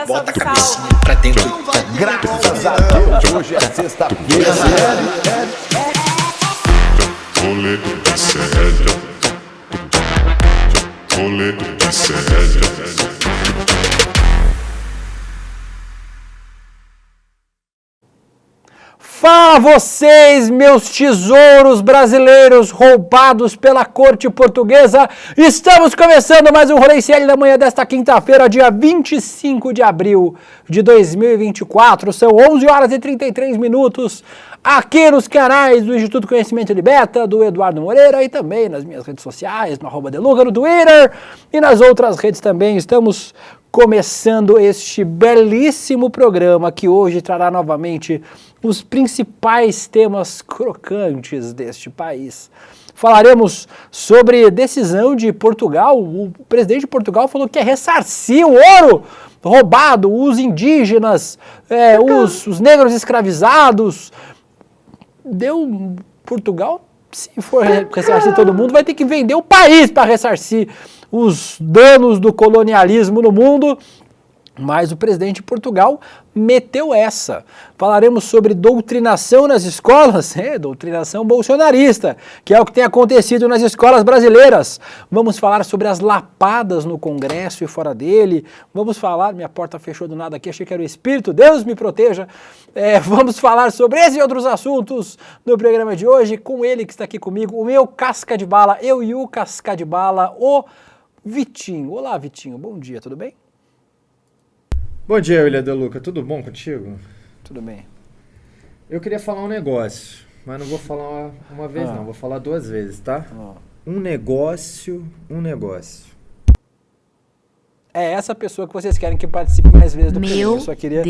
bota a cabecinha pra dentro. Graças a Deus, hoje é sexta-feira. Rolê de sério. Rolê de sério. Fala vocês, meus tesouros brasileiros roubados pela corte portuguesa. Estamos começando mais um Rolê CL da manhã desta quinta-feira, dia 25 de abril de 2024. São 11 horas e 33 minutos aqui nos canais do Instituto Conhecimento Liberta, do Eduardo Moreira e também nas minhas redes sociais, no @deluca, no Twitter e nas outras redes também. Estamos começando este belíssimo programa que hoje trará novamente os principais temas crocantes deste país. Falaremos sobre decisão de Portugal. O presidente de Portugal falou que quer ressarcir o ouro roubado, os indígenas, os negros escravizados. Portugal, se for ressarcir todo mundo, vai ter que vender o país para ressarcir os danos do colonialismo no mundo. Mas o presidente de Portugal meteu essa. Falaremos sobre doutrinação nas escolas, doutrinação bolsonarista, que é o que tem acontecido nas escolas brasileiras. Vamos falar sobre as lapadas no Congresso e fora dele. Vamos falar, minha porta fechou do nada aqui, achei que era o Espírito, Deus me proteja. Vamos falar sobre esse e outros assuntos no programa de hoje, com ele que está aqui comigo, o meu casca de bala, eu e o casca de bala, o Vitinho. Olá, Vitinho, bom dia, tudo bem? Bom dia, William Deluca. Tudo bom contigo? Tudo bem. Eu queria falar um negócio, mas não vou falar uma vez não, vou falar duas vezes, tá? Um negócio. É essa pessoa que vocês querem que participe mais vezes do programa. Eu só queria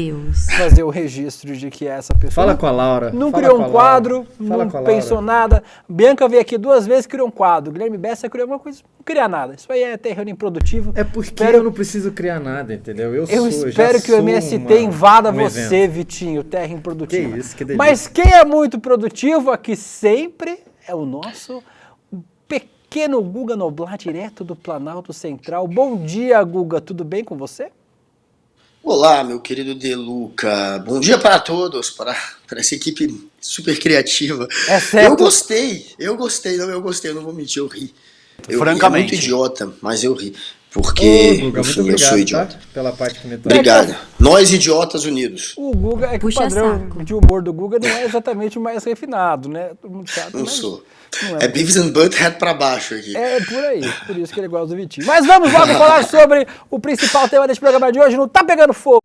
fazer o registro de que é essa pessoa. Fala com a Laura. Não criou um quadro, não pensou nada. Bianca veio aqui 2 vezes, criou um quadro. Guilherme Bessa criou alguma coisa, não cria nada. Isso aí é terreno improdutivo. É porque eu não preciso criar nada, entendeu? Eu espero que o MST invada você, evento. Vitinho, terra improdutivo. Que isso, que delícia. Mas quem é muito produtivo aqui sempre é o nosso pequeno Guga Noblar, direto do Planalto Central. Bom dia, Guga, tudo bem com você? Olá, meu querido Deluca. Bom dia para todos, para essa equipe super criativa. É certo. Eu gostei, eu não vou mentir, eu ri. Francamente. É muito idiota, mas eu ri. Porque, Guga, enfim, obrigado, eu sou idiota. Tá? Pela parte que me toca. Obrigado. Nós idiotas unidos. O Guga é que o padrão de humor do Guga não é exatamente o mais refinado, né? Todo mundo sabe, não sou. Não é Beavis and Butthead pra baixo aqui. É por aí, por isso que ele gosta do Vitinho. Mas vamos logo falar sobre o principal tema deste programa de hoje, não Tá Pegando Fogo.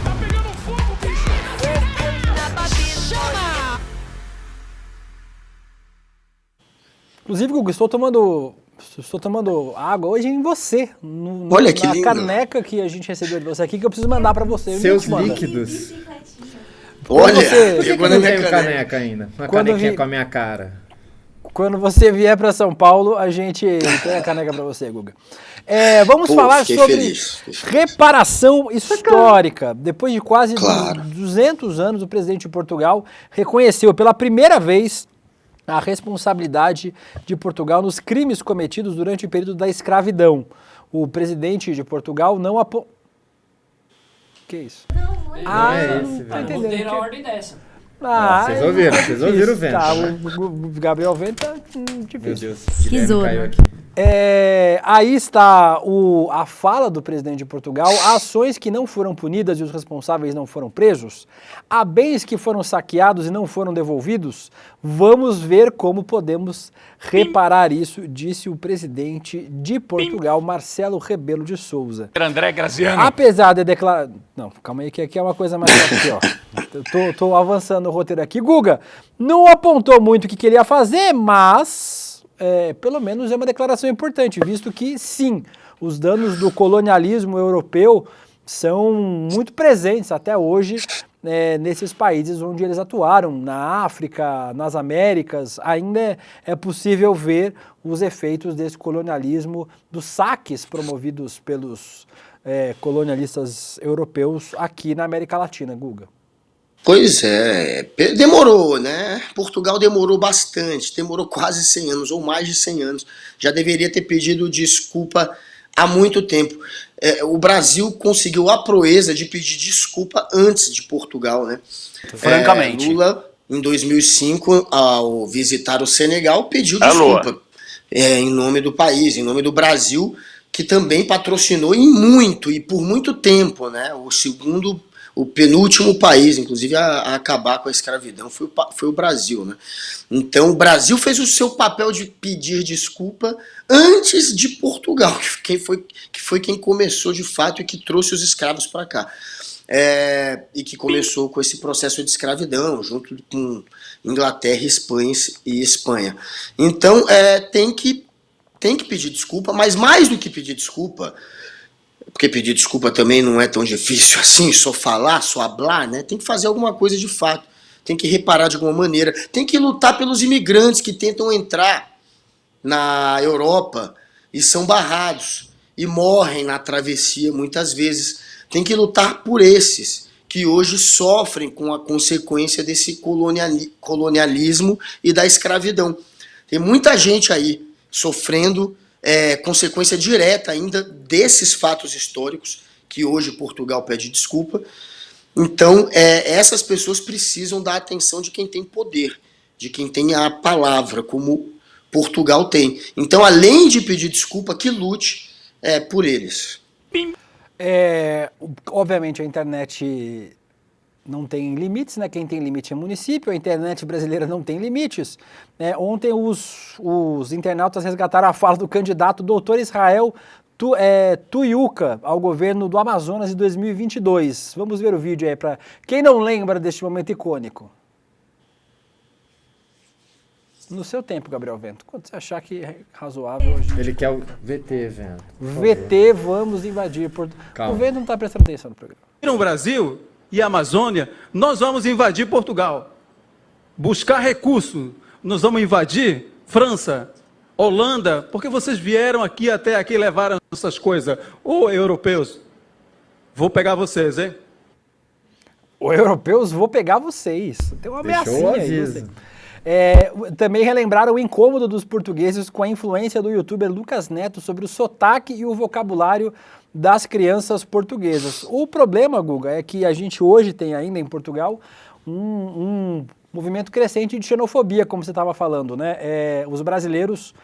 Tá pegando fogo, bicho! Inclusive, Guga, estou tomando água hoje em você. Olha que lindo. Na caneca que a gente recebeu de você aqui, que eu preciso mandar pra você. Seus líquidos. Olha, eu não tenho caneca ainda. Uma canequinha com a minha cara. Quando você vier pra São Paulo, a gente entrega a caneca pra você, Guga. Vamos falar sobre reparação histórica. Depois de quase 200 anos, o presidente de Portugal reconheceu pela primeira vez a responsabilidade de Portugal nos crimes cometidos durante o período da escravidão. O presidente de Portugal não apontou... Que isso? Não é esse, tá velho. entendendo. A ordem dessa. Vocês ouviram o vento. Tá, né? o Gabriel Vento tá difícil. Meu Deus, Guilherme caiu aqui. Aí está a fala do presidente de Portugal: ações que não foram punidas e os responsáveis não foram presos, há bens que foram saqueados e não foram devolvidos, vamos ver como podemos reparar isso, disse o presidente de Portugal, Marcelo Rebelo de Sousa. André Graziano. Apesar de declarar... Não, calma aí que aqui é uma coisa mais aqui, ó. Eu tô avançando o roteiro aqui. Guga não apontou muito o que queria fazer, mas... pelo menos é uma declaração importante, visto que, sim, os danos do colonialismo europeu são muito presentes até hoje nesses países onde eles atuaram, na África, nas Américas. Ainda é possível ver os efeitos desse colonialismo, dos saques promovidos pelos colonialistas europeus aqui na América Latina, Guga. Pois é, demorou, né? Portugal demorou bastante, demorou quase 100 anos, ou mais de 100 anos. Já deveria ter pedido desculpa há muito tempo. O Brasil conseguiu a proeza de pedir desculpa antes de Portugal, né? Francamente. Lula, em 2005, ao visitar o Senegal, pediu desculpa em nome do país, em nome do Brasil, que também patrocinou e por muito tempo, né? O penúltimo país, inclusive, a acabar com a escravidão foi o Brasil, né? Então, o Brasil fez o seu papel de pedir desculpa antes de Portugal, que foi quem começou de fato e que trouxe os escravos para cá. E que começou com esse processo de escravidão, junto com Inglaterra e Espanha. Então, tem que pedir desculpa, mas mais do que pedir desculpa, porque pedir desculpa também não é tão difícil assim, só falar, só hablar, né? Tem que fazer alguma coisa de fato, tem que reparar de alguma maneira, tem que lutar pelos imigrantes que tentam entrar na Europa e são barrados e morrem na travessia muitas vezes. Tem que lutar por esses que hoje sofrem com a consequência desse colonialismo e da escravidão. Tem muita gente aí sofrendo consequência direta ainda desses fatos históricos que hoje Portugal pede desculpa. Então, essas pessoas precisam da atenção de quem tem poder, de quem tem a palavra, como Portugal tem. Então, além de pedir desculpa, que lute por eles. Obviamente a internet não tem limites, né? Quem tem limite é município, a internet brasileira não tem limites. Ontem os internautas resgataram a fala do candidato Dr. Israel Tuiuca ao governo do Amazonas em 2022. Vamos ver o vídeo aí para quem não lembra deste momento icônico. No seu tempo, Gabriel Vento, quando você achar que é razoável hoje. Ele quer o VT, Vento. VT, vamos invadir. O Vento não está prestando atenção no programa. No Brasil e a Amazônia, nós vamos invadir Portugal. Buscar recursos, nós vamos invadir França, Holanda, porque vocês vieram aqui até aqui e levaram essas coisas. Ô, europeus, vou pegar vocês, hein? Ô, europeus, vou pegar vocês. Tem uma ameaçinha aí. Também relembraram o incômodo dos portugueses com a influência do youtuber Lucas Neto sobre o sotaque e o vocabulário das crianças portuguesas. O problema, Guga, é que a gente hoje tem ainda em Portugal um movimento crescente de xenofobia, como você estava falando, né? Os brasileiros,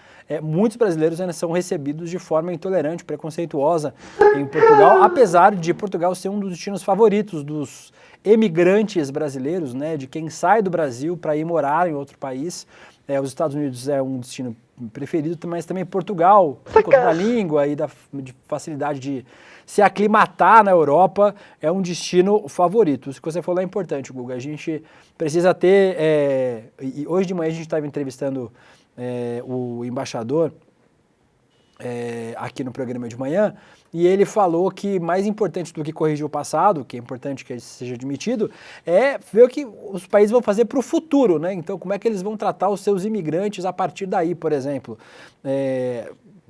muitos brasileiros ainda são recebidos de forma intolerante, preconceituosa em Portugal, apesar de Portugal ser um dos destinos favoritos dos emigrantes brasileiros, né, de quem sai do Brasil para ir morar em outro país. Os Estados Unidos é um destino preferido, mas também Portugal, por conta da língua e de facilidade de se aclimatar na Europa, é um destino favorito. Isso que você falou é importante, Guga. A gente precisa ter... e hoje de manhã a gente estava entrevistando o embaixador aqui no programa de manhã, e ele falou que mais importante do que corrigir o passado, que é importante que isso seja admitido, é ver o que os países vão fazer para o futuro, né? Então, como é que eles vão tratar os seus imigrantes a partir daí, por exemplo.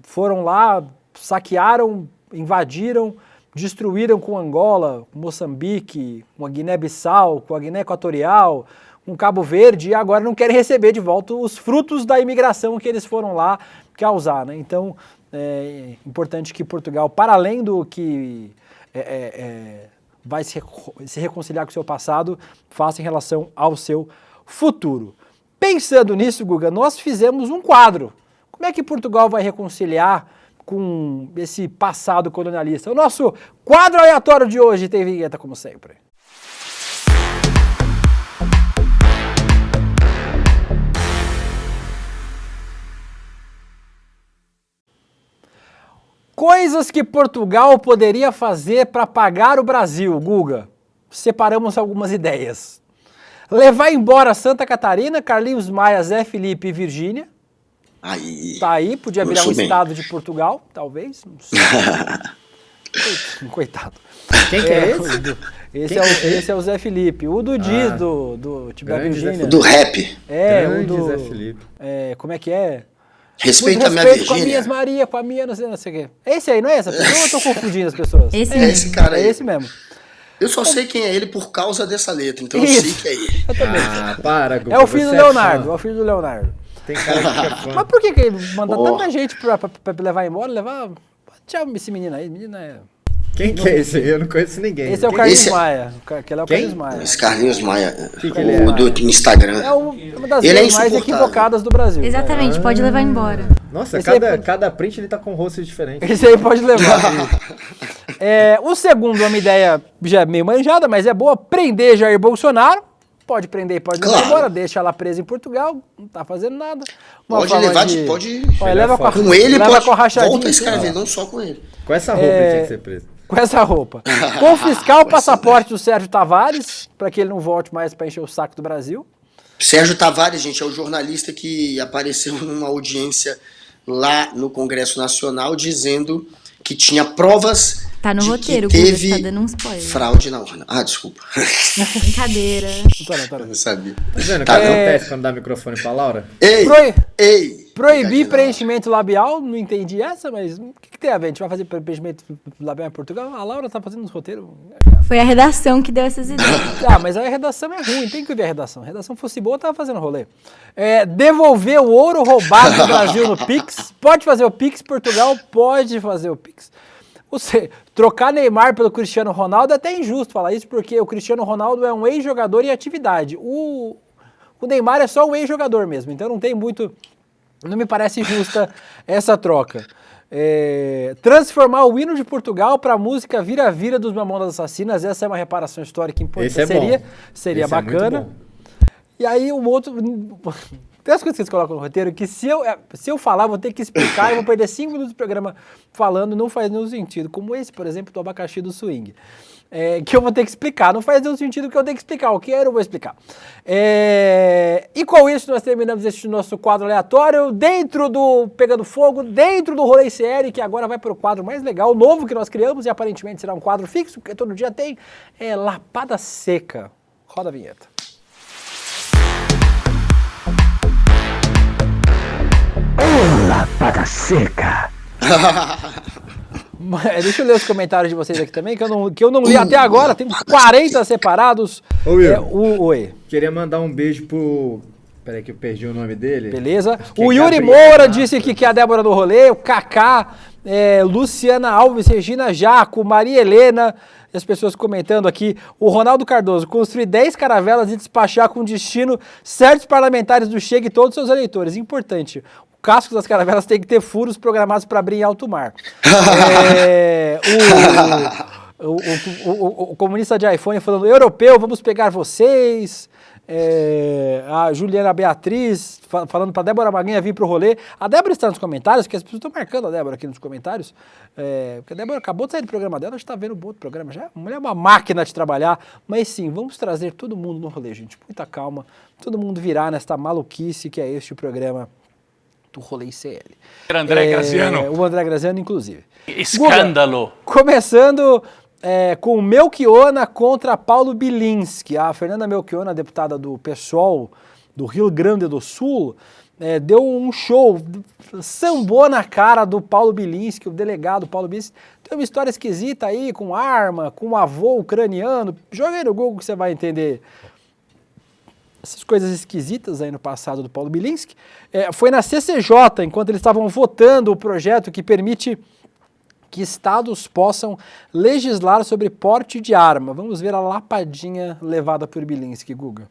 Foram lá, saquearam, invadiram, destruíram com Angola, com Moçambique, com a Guiné-Bissau, com a Guiné Equatorial, com Cabo Verde, e agora não querem receber de volta os frutos da imigração que eles foram lá causar, né? Então, é importante que Portugal, para além do que vai se reconciliar com o seu passado, faça em relação ao seu futuro. Pensando nisso, Guga, nós fizemos um quadro. Como é que Portugal vai reconciliar com esse passado colonialista? O nosso quadro aleatório de hoje tem vinheta, como sempre. Coisas que Portugal poderia fazer para pagar o Brasil, Guga. Separamos algumas ideias. Levar embora Santa Catarina, Carlinhos Maia, Zé Felipe e Virgínia. Aí, tá aí, podia virar um estado de Portugal, talvez. Não sei. Coitado. Quem que é esse? Esse é o Zé Felipe. O do Diz, do time da Virgínia. Do rap. O Zé Felipe. Como é que é? Respeita a minha Virgínia. Com a minha Maria, com a minha não sei o que. Esse aí, não é essa pessoa ou eu tô confundindo as pessoas? Esse cara aí. É esse mesmo. Eu só sei quem é ele por causa dessa letra, então eu sei que é ele. Eu também. Para, Guga, é o filho do Leonardo, é o filho do Leonardo. Tem cara que fica fã. Mas por que ele manda tanta gente pra levar embora? Chama esse menino aí, menino é... Quem que é esse aí? Eu não conheço ninguém. Esse é o Quem- Carlinhos Esse é- Maia. Aquele é o Quem? Carlinhos Maia. Esse Carlinhos Maia, que ele é? o do Instagram. É uma das Ele é vezes mais insuportável. equivocadas do Brasil. Exatamente, pode levar embora. Nossa, Esse aí cada print ele tá com um rosto diferente. Esse aí pode levar. O segundo é uma ideia já meio manjada, mas é boa. Prender Jair Bolsonaro. Pode prender, pode levar Claro. embora. Deixa ela presa em Portugal. Não tá fazendo nada. Uma Pode forma levar, de... pode... Olha, leva com a, Com ele leva pode... com a rachadinha. Volta a assim, escrever, ó. não só com ele. Com essa roupa ele tinha que ser preso. Com essa roupa. Confiscar o passaporte do Sérgio Tavares, para que ele não volte mais para encher o saco do Brasil. Sérgio Tavares, gente, é o jornalista que apareceu numa audiência lá no Congresso Nacional dizendo que tinha provas Tá no de roteiro, que Guga, teve você tá dando um spoiler. fraude na urna. Ah, desculpa. Brincadeira. Eu não sabia. Tá vendo o que Tá, acontece quando dá microfone pra Laura? Ei, Proi- ei. Proibir Pegadinha, preenchimento labial, não entendi essa, mas o que tem a ver? A gente vai fazer preenchimento labial em Portugal? A Laura tá fazendo uns roteiros. Foi a redação que deu essas ideias. Ah, mas a redação é ruim, tem que ver a redação. A redação fosse boa, tava fazendo rolê. Devolver o ouro roubado do Brasil no Pix. Pode fazer o Pix, Portugal pode fazer o Pix. Trocar Neymar pelo Cristiano Ronaldo é até injusto falar isso, porque o Cristiano Ronaldo é um ex-jogador em atividade. O Neymar é só um ex-jogador mesmo, então não tem muito... Não me parece justa essa troca. Transformar o hino de Portugal para a música Vira-Vira dos Mamonas Assassinas, essa é uma reparação histórica importante. Esse é bom. Seria Esse é muito bacana. bom. E aí o outro... Tem as coisas que eles colocam no roteiro que se eu falar, vou ter que explicar, eu vou perder 5 minutos do programa falando, não faz nenhum sentido. Como esse, por exemplo, do abacaxi do swing. Que eu vou ter que explicar. Não faz nenhum sentido que eu tenho que explicar. O que era, eu vou explicar. E com isso, nós terminamos este nosso quadro aleatório, dentro do Pegando Fogo, dentro do Rolê CL, que agora vai para o quadro mais legal, novo que nós criamos, e aparentemente será um quadro fixo, porque todo dia tem Lapada Seca. Roda a vinheta. Lapada Seca. Deixa eu ler os comentários de vocês aqui também, que eu não li até agora. Tem 40 separados. Ô, Will. Oi. Queria mandar um beijo pro... Peraí que eu perdi o nome dele. Beleza. Que O é Yuri Gabriel Moura Massa. disse que é a Débora do rolê. O Kaká, Luciana Alves, Regina Jaco, Maria Helena. E as pessoas comentando aqui. O Ronaldo Cardoso, construir 10 caravelas e despachar com destino certos parlamentares do Chega e todos os seus eleitores. Importante. O casco das caravelas tem que ter furos programados para abrir em alto mar. O comunista de iPhone falando, europeu, vamos pegar vocês. A Juliana Beatriz falando para Débora Maguinha vir pro rolê. A Débora está nos comentários, porque as pessoas estão marcando a Débora aqui nos comentários. Porque a Débora acabou de sair do programa dela, está vendo o outro programa já. A mulher é uma máquina de trabalhar. Mas sim, vamos trazer todo mundo no rolê, gente. Muita calma. Todo mundo virar nesta maluquice que é este programa do Rolê CL. André Graziano. O André Graziano, inclusive. Escândalo. Guga, começando com Melchiona contra Paulo Bilinski. A Fernanda Melchiona, deputada do PSOL do Rio Grande do Sul, deu um show, sambou na cara do Paulo Bilinski, o delegado Paulo Bilinski. Tem uma história esquisita aí, com arma, com um avô ucraniano. Joga aí no Google que você vai entender essas coisas esquisitas aí no passado do Paulo Bilinski. Foi na CCJ, enquanto eles estavam votando o projeto que permite que estados possam legislar sobre porte de arma. Vamos ver a lapadinha levada por Bilinski, Guga.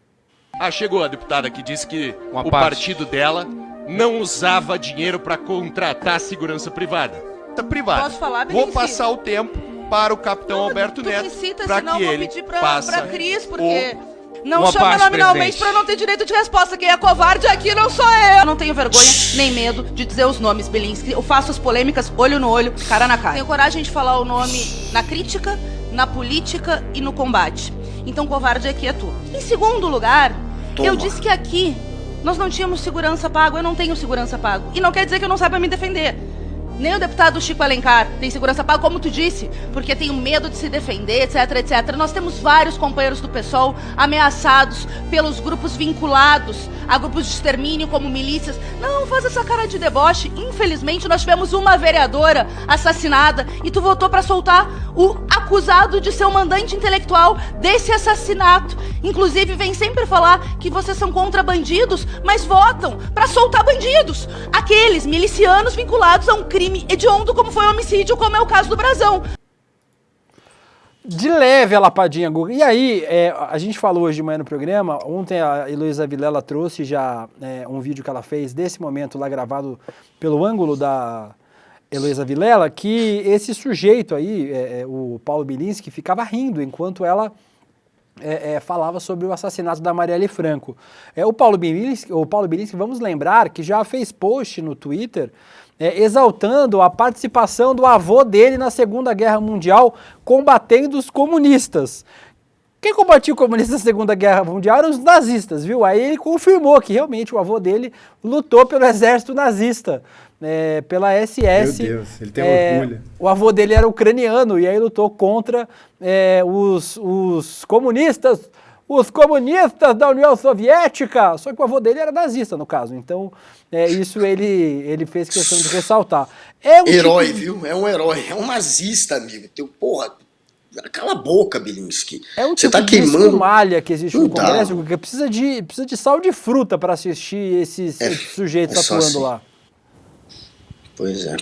Chegou a deputada que disse que o partido dela não usava dinheiro para contratar segurança privada. Posso falar, Bilinski? Vou passar o tempo para o capitão Alberto Neto para que ele passe Cris, porque não chama nominalmente para não ter direito de resposta. Quem é covarde aqui não sou eu. Eu não tenho vergonha nem medo de dizer os nomes, Bilinski. Eu faço as polêmicas olho no olho, cara na cara. Tenho coragem de falar o nome na crítica, na política e no combate. Então covarde aqui é tu. Em segundo lugar, eu disse que aqui nós não tínhamos segurança pago. Eu não tenho segurança pago. E não quer dizer que eu não saiba me defender. Nem o deputado Chico Alencar tem segurança paga, como tu disse, porque tem medo de se defender, etc, etc. Nós temos vários companheiros do PSOL ameaçados pelos grupos vinculados a grupos de extermínio como milícias. Não faz essa cara de deboche. Infelizmente, nós tivemos uma vereadora assassinada e tu votou pra soltar o acusado de ser o mandante intelectual desse assassinato. Inclusive, vem sempre falar que vocês são contra bandidos, mas votam pra soltar bandidos. Aqueles milicianos vinculados a um crime hediondo como foi o homicídio, como é o caso do Brasão. De leve a lapadinha, Guga. E aí, a gente falou hoje de manhã no programa, ontem a Heloísa Vilela trouxe já um vídeo que ela fez desse momento lá gravado pelo ângulo da Heloísa Vilela, que esse sujeito aí, o Paulo Bilinski, ficava rindo enquanto ela falava sobre o assassinato da Marielle Franco. O Paulo Bilinski, vamos lembrar que já fez post no Twitter exaltando a participação do avô dele na Segunda Guerra Mundial combatendo os comunistas. Quem combatia o comunista na Segunda Guerra Mundial eram os nazistas, viu? Aí ele confirmou que realmente o avô dele lutou pelo exército nazista, pela SS. Meu Deus, ele tem orgulho. O avô dele era ucraniano e aí lutou contra os comunistas, da União Soviética, só que o avô dele era nazista, no caso. Então, isso ele fez questão de ressaltar. Herói, viu? É um herói, é um nazista, amigo. Porra, cala a boca, Bilinski. É um Você tipo tá de queimando escumalha que existe no Congresso, que precisa de sal de fruta para assistir esses sujeitos atuando assim lá.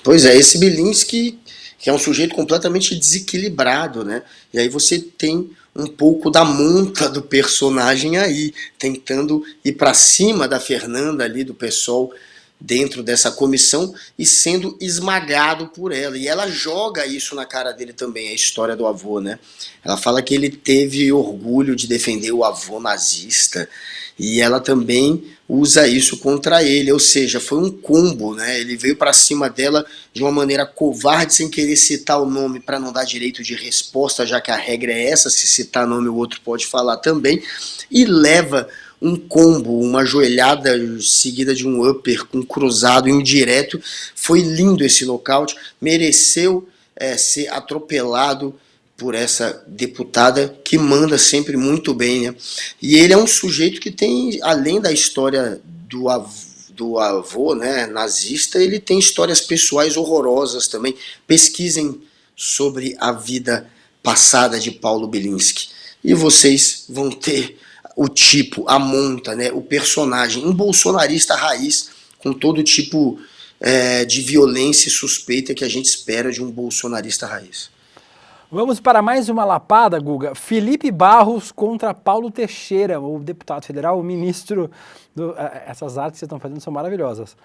Pois é, esse Bilinski, que é um sujeito completamente desequilibrado, né? E aí você tem um pouco da monta do personagem aí, tentando ir para cima da Fernanda ali, do PSOL, dentro dessa comissão, e sendo esmagado por ela. E ela joga isso na cara dele também, a história do avô, né? Ela fala que ele teve orgulho de defender o avô nazista, e ela também usa isso contra ele, ou seja, foi um combo, né? Ele veio para cima dela de uma maneira covarde, sem querer citar o nome para não dar direito de resposta, já que a regra é essa, se citar nome o outro pode falar também, e leva um combo, uma joelhada seguida de um upper com cruzado e um direto. Foi lindo esse nocaute, mereceu ser atropelado por essa deputada que manda sempre muito bem, né? E ele é um sujeito que tem, além da história do avô, né, nazista, ele tem histórias pessoais horrorosas também. Pesquisem sobre a vida passada de Paulo Bilinski e vocês vão ter o tipo, a monta, né, o personagem, um bolsonarista raiz, com todo tipo de violência e suspeita que a gente espera de um bolsonarista raiz. Vamos para mais uma lapada, Guga. Felipe Barros contra Paulo Teixeira, o deputado federal, o ministro essas artes que vocês estão fazendo são maravilhosas.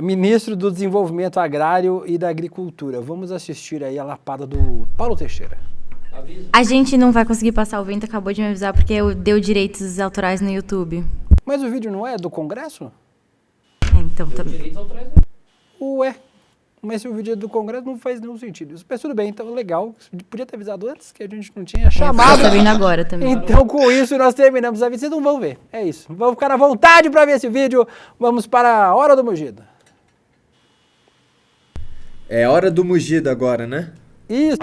Ministro do Desenvolvimento Agrário e da Agricultura. Vamos assistir aí a lapada do Paulo Teixeira. A gente não vai conseguir passar o vento, acabou de me avisar, porque eu deu direitos autorais no YouTube. Mas o vídeo não é do Congresso? Então também. Ué, mas se o vídeo é do Congresso não faz nenhum sentido. Mas tudo bem, então legal. Podia ter avisado antes, que a gente não tinha chamado. Tá vindo agora também. Então com isso nós terminamos a vida. Vocês não vão ver, é isso. Vamos ficar à vontade para ver esse vídeo. Vamos para a Hora do Mugido. É hora do mugido agora, né? Isso.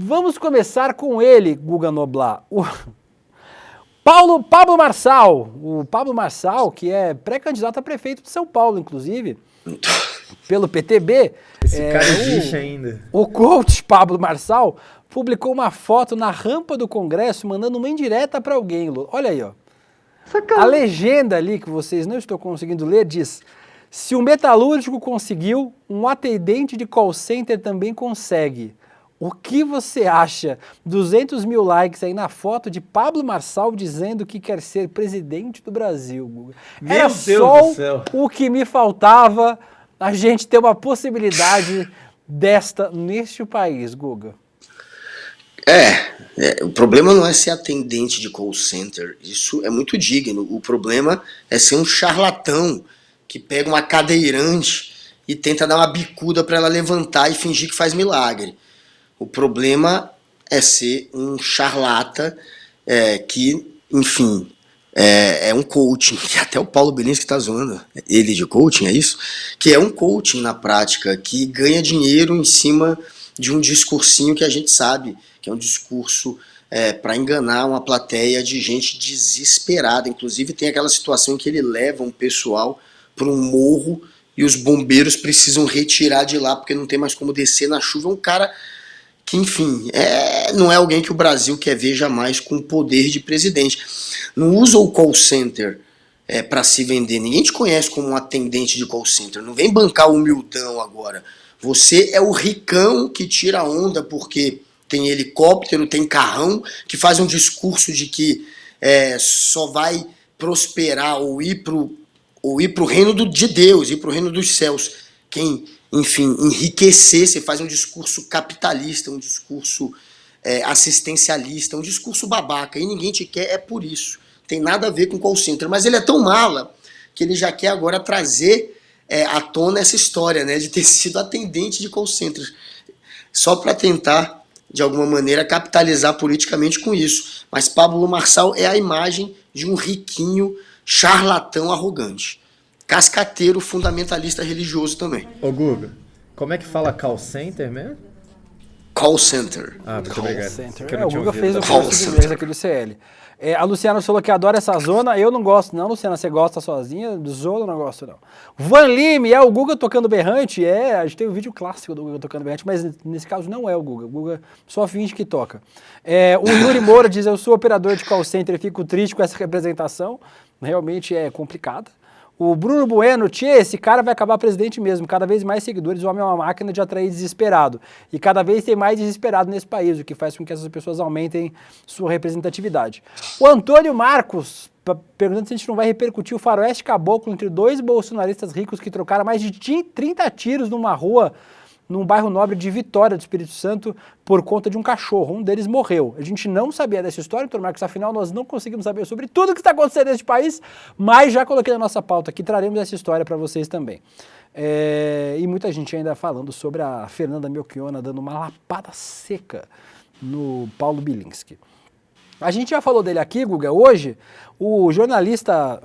Vamos começar com ele, Guga Noblar. O Pablo Marçal. O Pablo Marçal, que é pré-candidato a prefeito de São Paulo, inclusive, pelo PTB. Esse cara existe ainda. O coach Pablo Marçal publicou uma foto na rampa do Congresso mandando uma indireta para alguém. Olha aí, ó. A legenda ali, que vocês não estão conseguindo ler, diz: se o metalúrgico conseguiu, um atendente de call center também consegue. O que você acha? 200 mil likes aí na foto de Pablo Marçal dizendo que quer ser presidente do Brasil, Guga. Era só o que me faltava a gente ter uma possibilidade neste país, Guga. O problema não é ser atendente de call center, isso é muito digno. O problema é ser um charlatão que pega uma cadeirante e tenta dar uma bicuda para ela levantar e fingir que faz milagre. O problema é ser um charlata que, enfim, é um coaching, que até o Paulo Bilinski está zoando ele de coaching, é isso? Que é um coaching na prática, que ganha dinheiro em cima de um discursinho que a gente sabe, que é um discurso para enganar uma plateia de gente desesperada. Inclusive tem aquela situação em que ele leva um pessoal para um morro e os bombeiros precisam retirar de lá porque não tem mais como descer na chuva. É um cara que, enfim, não é alguém que o Brasil quer ver jamais com poder de presidente. Não usa o call center para se vender. Ninguém te conhece como um atendente de call center. Não vem bancar o humildão agora. Você é o ricão que tira onda porque tem helicóptero, tem carrão, que faz um discurso de que só vai prosperar ou ir pro reino de Deus, ir pro reino dos céus. Quem, enfim, enriquecer, você faz um discurso capitalista, um discurso assistencialista, um discurso babaca, e ninguém te quer, é por isso. Tem nada a ver com call center, mas ele é tão mala que ele já quer agora trazer à tona essa história, né, de ter sido atendente de call center, só para tentar, de alguma maneira, capitalizar politicamente com isso. Mas Pablo Marçal é a imagem de um riquinho charlatão arrogante. Cascateiro fundamentalista religioso também. Ô Guga, como é que fala call center mesmo? Call center. Muito obrigado. O Guga fez o curso de inglês aqui do CL. A Luciana falou que adora essa zona. Eu não gosto não, Luciana. Você gosta sozinha? Do Zolo eu não gosto não. Van Lime, o Guga tocando berrante. A gente tem um vídeo clássico do Guga tocando berrante, mas nesse caso não é o Guga. O Guga só finge que toca. O Yuri Moura diz, eu sou operador de call center e fico triste com essa representação. Realmente é complicada. O Bruno Bueno, esse cara vai acabar presidente mesmo, cada vez mais seguidores, o homem é uma máquina de atrair desesperado. E cada vez tem mais desesperado nesse país, o que faz com que essas pessoas aumentem sua representatividade. O Antônio Marcos, perguntando se a gente não vai repercutir o faroeste caboclo entre dois bolsonaristas ricos que trocaram mais de 30 tiros numa rua, num bairro nobre de Vitória do Espírito Santo, por conta de um cachorro. Um deles morreu. A gente não sabia dessa história, Antônio Marcos, afinal nós não conseguimos saber sobre tudo que está acontecendo nesse país, mas já coloquei na nossa pauta aqui, traremos essa história para vocês também. E muita gente ainda falando sobre a Fernanda Melchiona dando uma lapada seca no Paulo Bilinski. A gente já falou dele aqui, Guga, hoje. O jornalista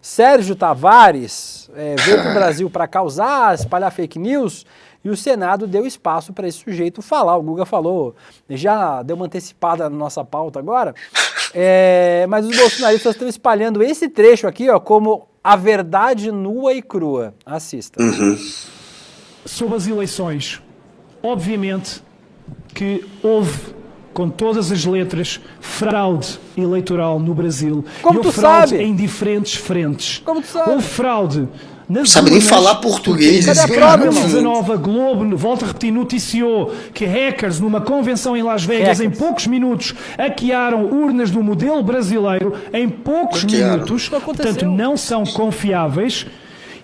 Sérgio Tavares veio para o Brasil para causar, espalhar fake news, e o Senado deu espaço para esse sujeito falar. O Guga falou, já deu uma antecipada na nossa pauta agora, mas os bolsonaristas estão espalhando esse trecho aqui como a verdade nua e crua. Assista. Sobre as eleições, obviamente que houve, com todas as letras, fraude eleitoral no Brasil. Como tu sabe? Em diferentes frentes. Como tu sabe? Houve fraude nas não sabe nem falar português. Cadê a prova? 19, a Globo, volta a repetir, noticiou que hackers numa convenção em Las Vegas, em poucos minutos, hackearam urnas do modelo brasileiro, em poucos minutos, portanto não são confiáveis.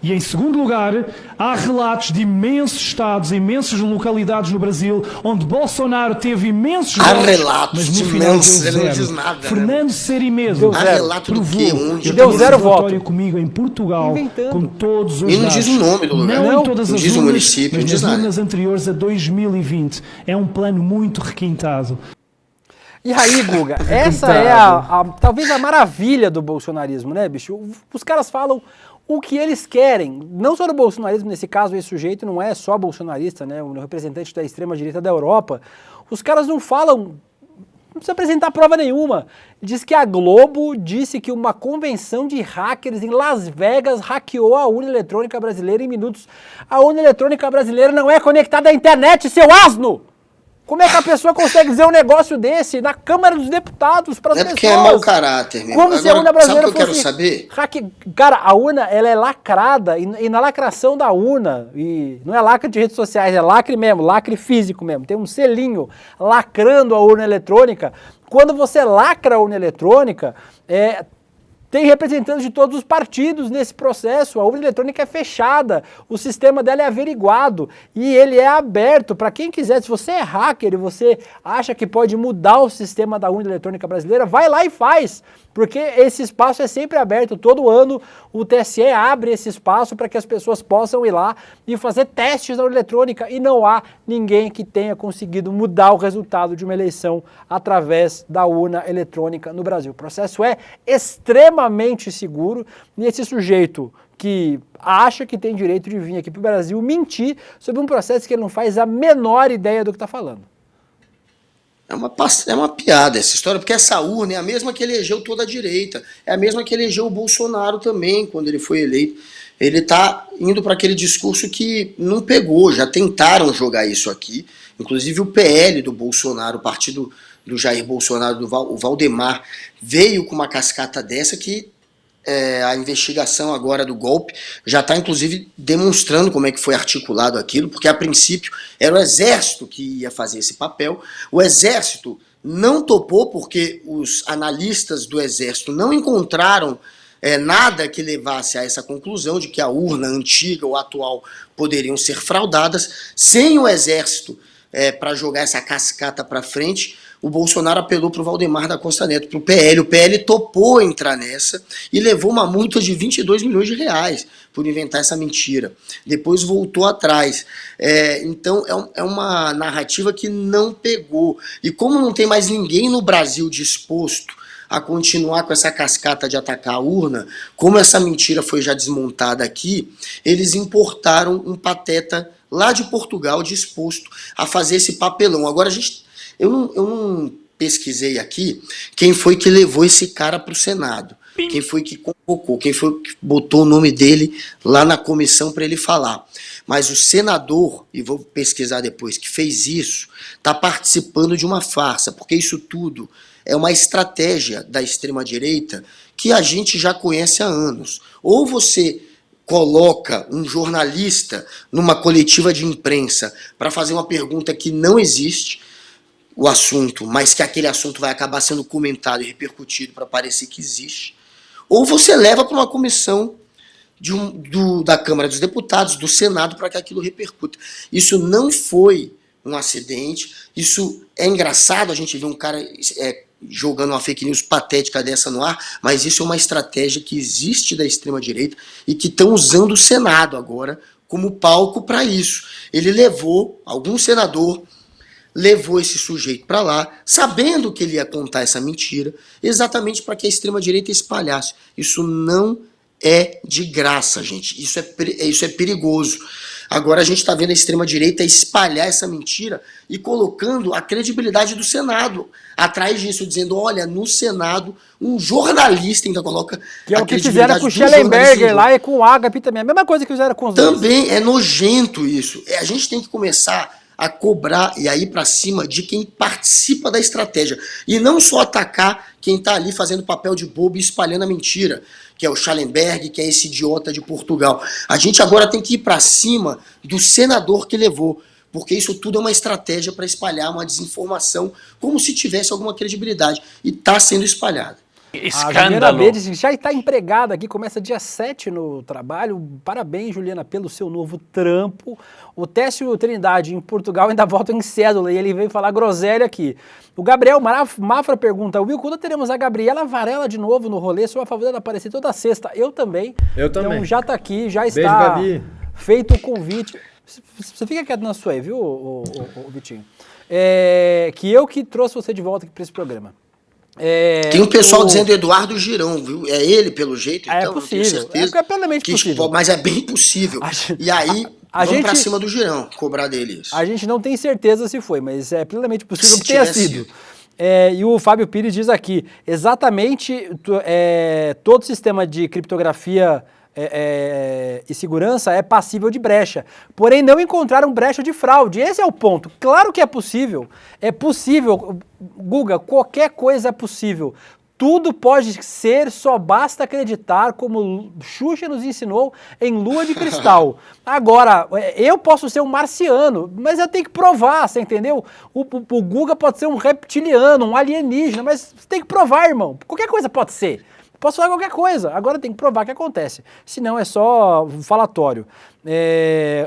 E em segundo lugar, há relatos de imensos estados, imensas localidades no Brasil, onde Bolsonaro teve imensos votos, relatos mas no de final imensos, deu ele não zero. diz nada. Fernando Serimedo relato do quê? Onde? Deu zero voto. Comigo em Portugal, com todos os e não dados. diz o nome do lugar. Não em todas não as diz urnas, o município, mas não diz nas nada. urnas anteriores a 2020. É um plano muito requintado. E aí, Guga, essa é talvez a maravilha do bolsonarismo, né, bicho? Os caras falam o que eles querem, não só do bolsonarismo, nesse caso esse sujeito não é só bolsonarista, né, o representante da extrema-direita da Europa, os caras não falam, não precisa apresentar prova nenhuma, diz que a Globo disse que uma convenção de hackers em Las Vegas hackeou a urna eletrônica brasileira em minutos. A urna eletrônica brasileira não é conectada à internet, seu asno! Como é que a pessoa consegue dizer um negócio desse na Câmara dos Deputados para as pessoas? É porque é mau caráter, meu. Como se a urna brasileira sabe o que eu quero saber? Cara, a urna, ela é lacrada e na lacração da urna, e não é lacre de redes sociais, é lacre mesmo, lacre físico mesmo. Tem um selinho lacrando a urna eletrônica. Quando você lacra a urna eletrônica, tem representantes de todos os partidos nesse processo, a urna eletrônica é fechada, o sistema dela é averiguado e ele é aberto para quem quiser. Se você é hacker e você acha que pode mudar o sistema da urna eletrônica brasileira, vai lá e faz, porque esse espaço é sempre aberto. Todo ano o TSE abre esse espaço para que as pessoas possam ir lá e fazer testes na urna eletrônica, e não há ninguém que tenha conseguido mudar o resultado de uma eleição através da urna eletrônica no Brasil. O processo é extremamente seguro e esse sujeito que acha que tem direito de vir aqui para o Brasil mentir sobre um processo que ele não faz a menor ideia do que está falando. É uma piada essa história, porque essa urna é a mesma que elegeu toda a direita, é a mesma que elegeu o Bolsonaro também, quando ele foi eleito. Ele está indo para aquele discurso que não pegou, já tentaram jogar isso aqui, inclusive o PL do Bolsonaro, o partido do Jair Bolsonaro, o Valdemar, veio com uma cascata dessa que a investigação agora do golpe já está inclusive demonstrando como é que foi articulado aquilo, porque a princípio era o Exército que ia fazer esse papel. O Exército não topou porque os analistas do Exército não encontraram nada que levasse a essa conclusão de que a urna antiga ou atual poderiam ser fraudadas. Sem o Exército para jogar essa cascata para frente, o Bolsonaro apelou para o Valdemar da Costa Neto, para o PL. O PL topou entrar nessa e levou uma multa de 22 milhões de reais por inventar essa mentira. Depois voltou atrás. Então é uma narrativa que não pegou. E como não tem mais ninguém no Brasil disposto a continuar com essa cascata de atacar a urna, como essa mentira foi já desmontada aqui, eles importaram um pateta lá de Portugal disposto a fazer esse papelão. Agora eu não pesquisei aqui quem foi que levou esse cara para o Senado, quem foi que convocou, quem foi que botou o nome dele lá na comissão para ele falar. Mas o senador, e vou pesquisar depois, que fez isso, está participando de uma farsa, porque isso tudo é uma estratégia da extrema-direita que a gente já conhece há anos. Ou você coloca um jornalista numa coletiva de imprensa para fazer uma pergunta que não existe, o assunto, mas que aquele assunto vai acabar sendo comentado e repercutido para parecer que existe, ou você leva para uma comissão da Câmara dos Deputados, do Senado, para que aquilo repercuta. Isso não foi um acidente, isso é engraçado a gente ver um cara jogando uma fake news patética dessa no ar, mas isso é uma estratégia que existe da extrema-direita e que estão usando o Senado agora como palco para isso. Ele levou, algum senador levou esse sujeito para lá, sabendo que ele ia contar essa mentira, exatamente para que a extrema-direita espalhasse. Isso não é de graça, gente. Isso é perigoso. Agora a gente está vendo a extrema-direita espalhar essa mentira e colocando a credibilidade do Senado atrás disso, dizendo, olha, no Senado, um jornalista ainda coloca que é o que fizeram com o Schellenberger lá e com o Agape também. A mesma coisa que fizeram com os também dois. É nojento isso. A gente tem que começar a cobrar e a ir para cima de quem participa da estratégia. E não só atacar quem está ali fazendo papel de bobo e espalhando a mentira, que é o Schellenberg, que é esse idiota de Portugal. A gente agora tem que ir para cima do senador que levou, porque isso tudo é uma estratégia para espalhar uma desinformação, como se tivesse alguma credibilidade. E está sendo espalhada. Escândalo. A Juliana Beires já está empregada aqui, começa dia 7 no trabalho. Parabéns, Juliana, pelo seu novo trampo. O Técio Trindade, em Portugal, ainda volta em cédula e ele veio falar groselha aqui. O Gabriel Mafra pergunta, Will, quando teremos a Gabriela Varela de novo no rolê? Sou a favor dela aparecer toda sexta. Eu também. Então já está aqui, já está feito o convite. Você fica quieto na sua aí, viu, o Vitinho? Que eu que trouxe você de volta aqui para esse programa. Tem um pessoal dizendo Eduardo Girão, viu? É ele, pelo jeito, então, é possível, não tenho certeza. É plenamente possível. Mas é bem possível. E aí, vamos pra cima do Girão, cobrar dele isso. A gente não tem certeza se foi, mas é plenamente possível que tenha sido. E o Fábio Pires diz aqui, exatamente todo sistema de criptografia e segurança é passível de brecha, porém não encontraram brecha de fraude. Esse é o ponto. Claro que é possível, Guga, qualquer coisa é possível. Tudo pode ser, só basta acreditar, como Xuxa nos ensinou em Lua de Cristal. Agora, eu posso ser um marciano, mas eu tenho que provar, você entendeu? O Guga pode ser um reptiliano, um alienígena, mas você tem que provar, irmão. Qualquer coisa pode ser. Posso falar qualquer coisa, agora tem que provar que acontece. Senão é só falatório.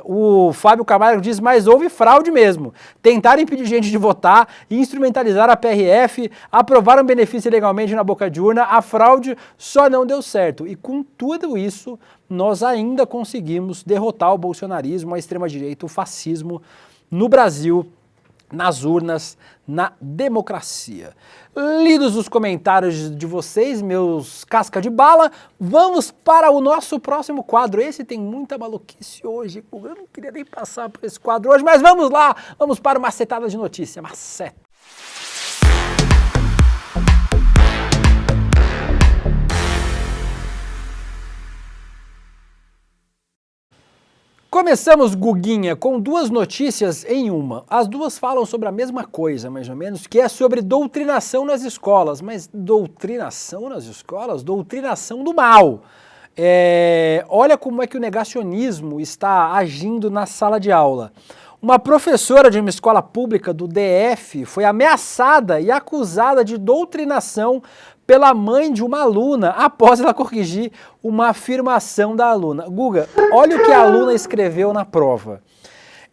O Fábio Camargo diz, mas houve fraude mesmo. Tentaram impedir gente de votar, instrumentalizar a PRF, aprovaram benefício ilegalmente na boca de urna, a fraude só não deu certo. E com tudo isso, nós ainda conseguimos derrotar o bolsonarismo, a extrema-direita, o fascismo no Brasil, nas urnas, na democracia. Lidos os comentários de vocês, meus casca de bala, vamos para o nosso próximo quadro. Esse tem muita maluquice hoje, eu não queria nem passar por esse quadro hoje, mas vamos lá, vamos para uma macetada de notícia, maceta. Começamos, Guguinha, com duas notícias em uma. As duas falam sobre a mesma coisa, mais ou menos, que é sobre doutrinação nas escolas. Mas doutrinação nas escolas? Doutrinação do mal. Olha como é que o negacionismo está agindo na sala de aula. Uma professora de uma escola pública do DF foi ameaçada e acusada de doutrinação pela mãe de uma aluna após ela corrigir uma afirmação da aluna. Guga, olha o que a aluna escreveu na prova.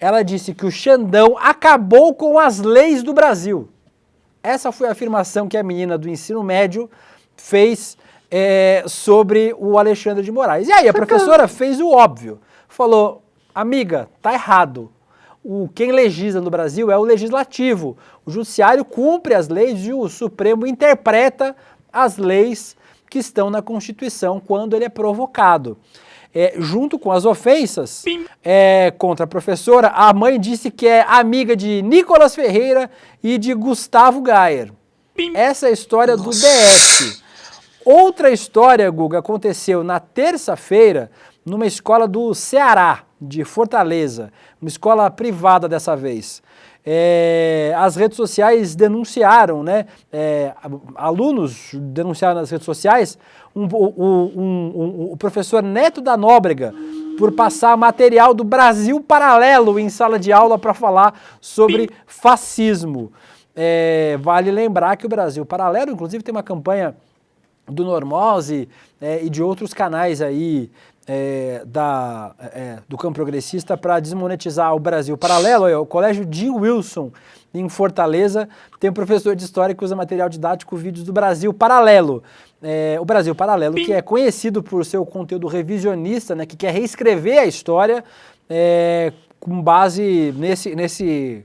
Ela disse que o Xandão acabou com as leis do Brasil. Essa foi a afirmação que a menina do ensino médio fez sobre o Alexandre de Moraes. E aí a professora fez o óbvio. Falou, amiga, tá errado. Quem legisla no Brasil é o legislativo. O judiciário cumpre as leis e o Supremo interpreta as leis que estão na Constituição quando ele é provocado. Junto com as ofensas contra a professora, a mãe disse que é amiga de Nicolas Ferreira e de Gustavo Gayer. Essa é a história do DF. Outra história, Guga, aconteceu na terça-feira numa escola do Ceará, de Fortaleza, uma escola privada dessa vez. As redes sociais denunciaram, né? Alunos denunciaram nas redes sociais o professor Neto da Nóbrega por passar material do Brasil Paralelo em sala de aula para falar sobre fascismo. Vale lembrar que o Brasil Paralelo, inclusive, tem uma campanha do Normose e de outros canais aí do campo progressista para desmonetizar o Brasil Paralelo. O Colégio Jim Wilson, em Fortaleza, tem um professor de história que usa material didático, vídeos do Brasil Paralelo. O Brasil Paralelo, que é conhecido por seu conteúdo revisionista, né, que quer reescrever a história com base nesse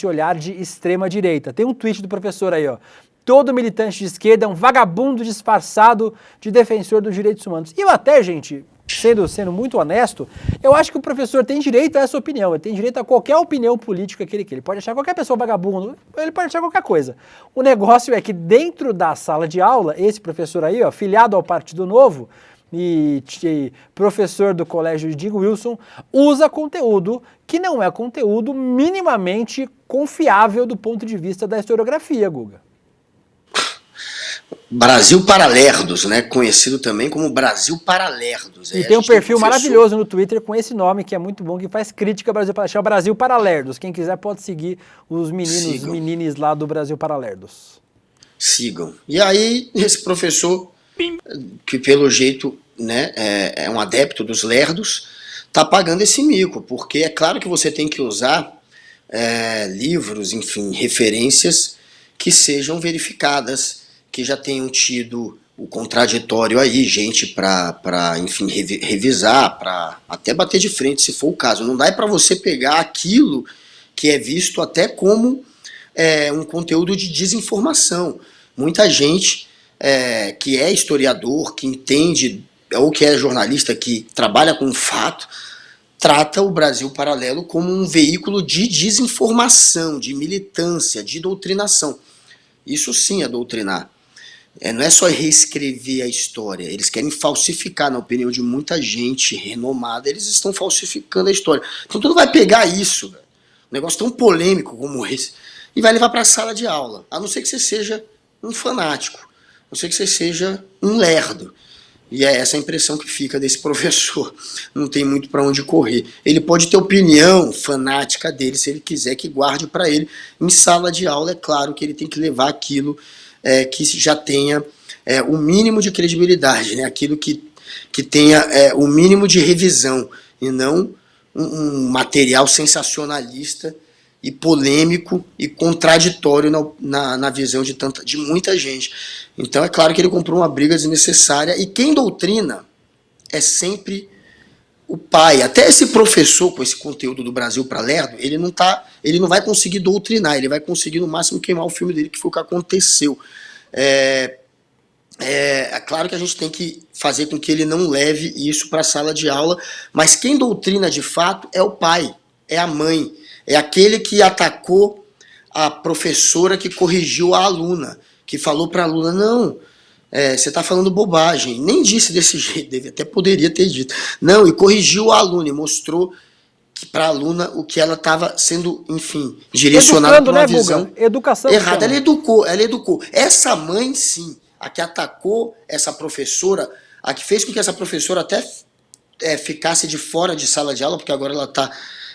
olhar de extrema direita. Tem um tweet do professor aí, ó. Todo militante de esquerda é um vagabundo disfarçado de defensor dos direitos humanos. E eu até, gente, sendo muito honesto, eu acho que o professor tem direito a essa opinião, ele tem direito a qualquer opinião política que ele quer. Ele pode achar qualquer pessoa vagabundo, ele pode achar qualquer coisa. O negócio é que dentro da sala de aula, esse professor aí, ó, filiado ao Partido Novo e professor do Colégio Jim Wilson, usa conteúdo que não é conteúdo minimamente confiável do ponto de vista da historiografia, Guga. Brasil Paralerdos, né? Conhecido também como Brasil Paralerdos. E tem um perfil maravilhoso no Twitter com esse nome, que é muito bom, que faz crítica ao Brasil Paralerdos. Chama Brasil Paralerdos. Quem quiser pode seguir os meninos lá do Brasil Paralerdos. Sigam. E aí, esse professor, que pelo jeito, né, é um adepto dos lerdos, tá pagando esse mico, porque é claro que você tem que usar livros, enfim, referências que sejam verificadas, que já tenham tido o contraditório aí, gente para enfim, revisar, para até bater de frente, se for o caso. Não dá para você pegar aquilo que é visto até como um conteúdo de desinformação. Muita gente que é historiador, que entende, ou que é jornalista, que trabalha com fato, trata o Brasil Paralelo como um veículo de desinformação, de militância, de doutrinação. Isso sim é doutrinar. Não é só reescrever a história, eles querem falsificar, na opinião de muita gente renomada, eles estão falsificando a história. Então tu não vai pegar isso, velho, um negócio tão polêmico como esse, e vai levar para a sala de aula, a não ser que você seja um fanático, a não ser que você seja um lerdo. E é essa a impressão que fica desse professor, não tem muito para onde correr. Ele pode ter opinião fanática dele, se ele quiser que guarde para ele. Em sala de aula, é claro que ele tem que levar aquilo que já tenha o mínimo de credibilidade, né? Aquilo que tenha o mínimo de revisão, e não um material sensacionalista e polêmico e contraditório na visão de muita gente. Então é claro que ele comprou uma briga desnecessária, e quem doutrina é sempre o pai. Até esse professor com esse conteúdo do Brasil para Lerdo, ele não vai conseguir doutrinar, ele vai conseguir no máximo queimar o filme dele, que foi o que aconteceu. É claro que a gente tem que fazer com que ele não leve isso para a sala de aula, mas quem doutrina de fato é o pai, é a mãe, é aquele que atacou a professora que corrigiu a aluna, que falou para a aluna, não, você está falando bobagem. Nem disse desse jeito, até poderia ter dito. Não, e corrigiu a aluna e mostrou para a aluna o que ela estava sendo, enfim, direcionada para uma visão educação errada. Ela educou. Essa mãe, sim, a que atacou essa professora, a que fez com que essa professora até ficasse de fora de sala de aula, porque agora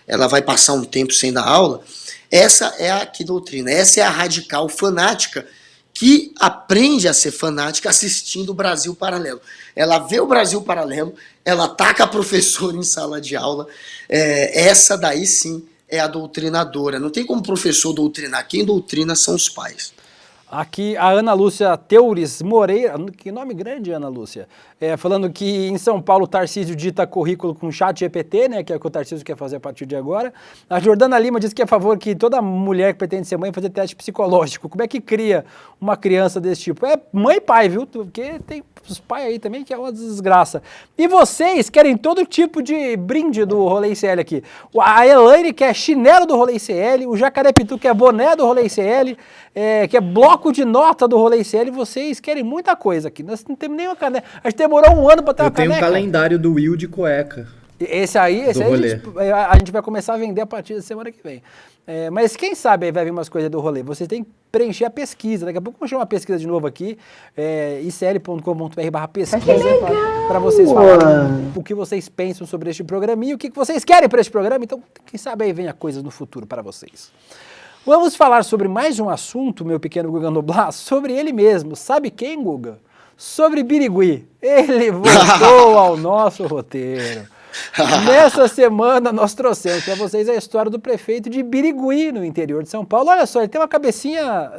ela vai passar um tempo sem dar aula, essa é a que doutrina, essa é a radical fanática, que aprende a ser fanática assistindo o Brasil Paralelo. Ela vê o Brasil Paralelo, ela ataca a professora em sala de aula, essa daí sim é a doutrinadora. Não tem como professor doutrinar, quem doutrina são os pais. Aqui a Ana Lúcia Teures Moreira, que nome grande, Ana Lúcia, falando que em São Paulo o Tarcísio dita currículo com chat GPT, né, que é o que o Tarcísio quer fazer a partir de agora. A Jordana Lima diz que é a favor que toda mulher que pretende ser mãe fazer teste psicológico. Como é que cria uma criança desse tipo? É mãe e pai, viu? Porque tem os pais aí também que é uma desgraça. E vocês querem todo tipo de brinde do Rolê ICL aqui. A Elaine quer chinelo do Rolê ICL, o Jacaré Pitu quer boné do Rolê ICL, que é bloco de nota do Rolê ICL, vocês querem muita coisa aqui. Nós não temos nenhuma caneca. A gente demorou um ano para ter uma caneca. Eu tenho um calendário do Will de cueca. Esse aí a gente vai começar a vender a partir da semana que vem. Mas quem sabe aí vai vir umas coisas do rolê. Vocês têm que preencher a pesquisa. Daqui a pouco vamos chamar uma pesquisa de novo aqui. icl.com.br/pesquisa para vocês falarem o que vocês pensam sobre este programa e o que vocês querem para este programa. Então, quem sabe aí venha coisas no futuro para vocês. Vamos falar sobre mais um assunto, meu pequeno Guga Noblar, sobre ele mesmo. Sabe quem, Guga? Sobre Birigui. Ele voltou ao nosso roteiro. Nessa semana nós trouxemos para vocês a história do prefeito de Birigui, no interior de São Paulo. Olha só, ele tem uma cabecinha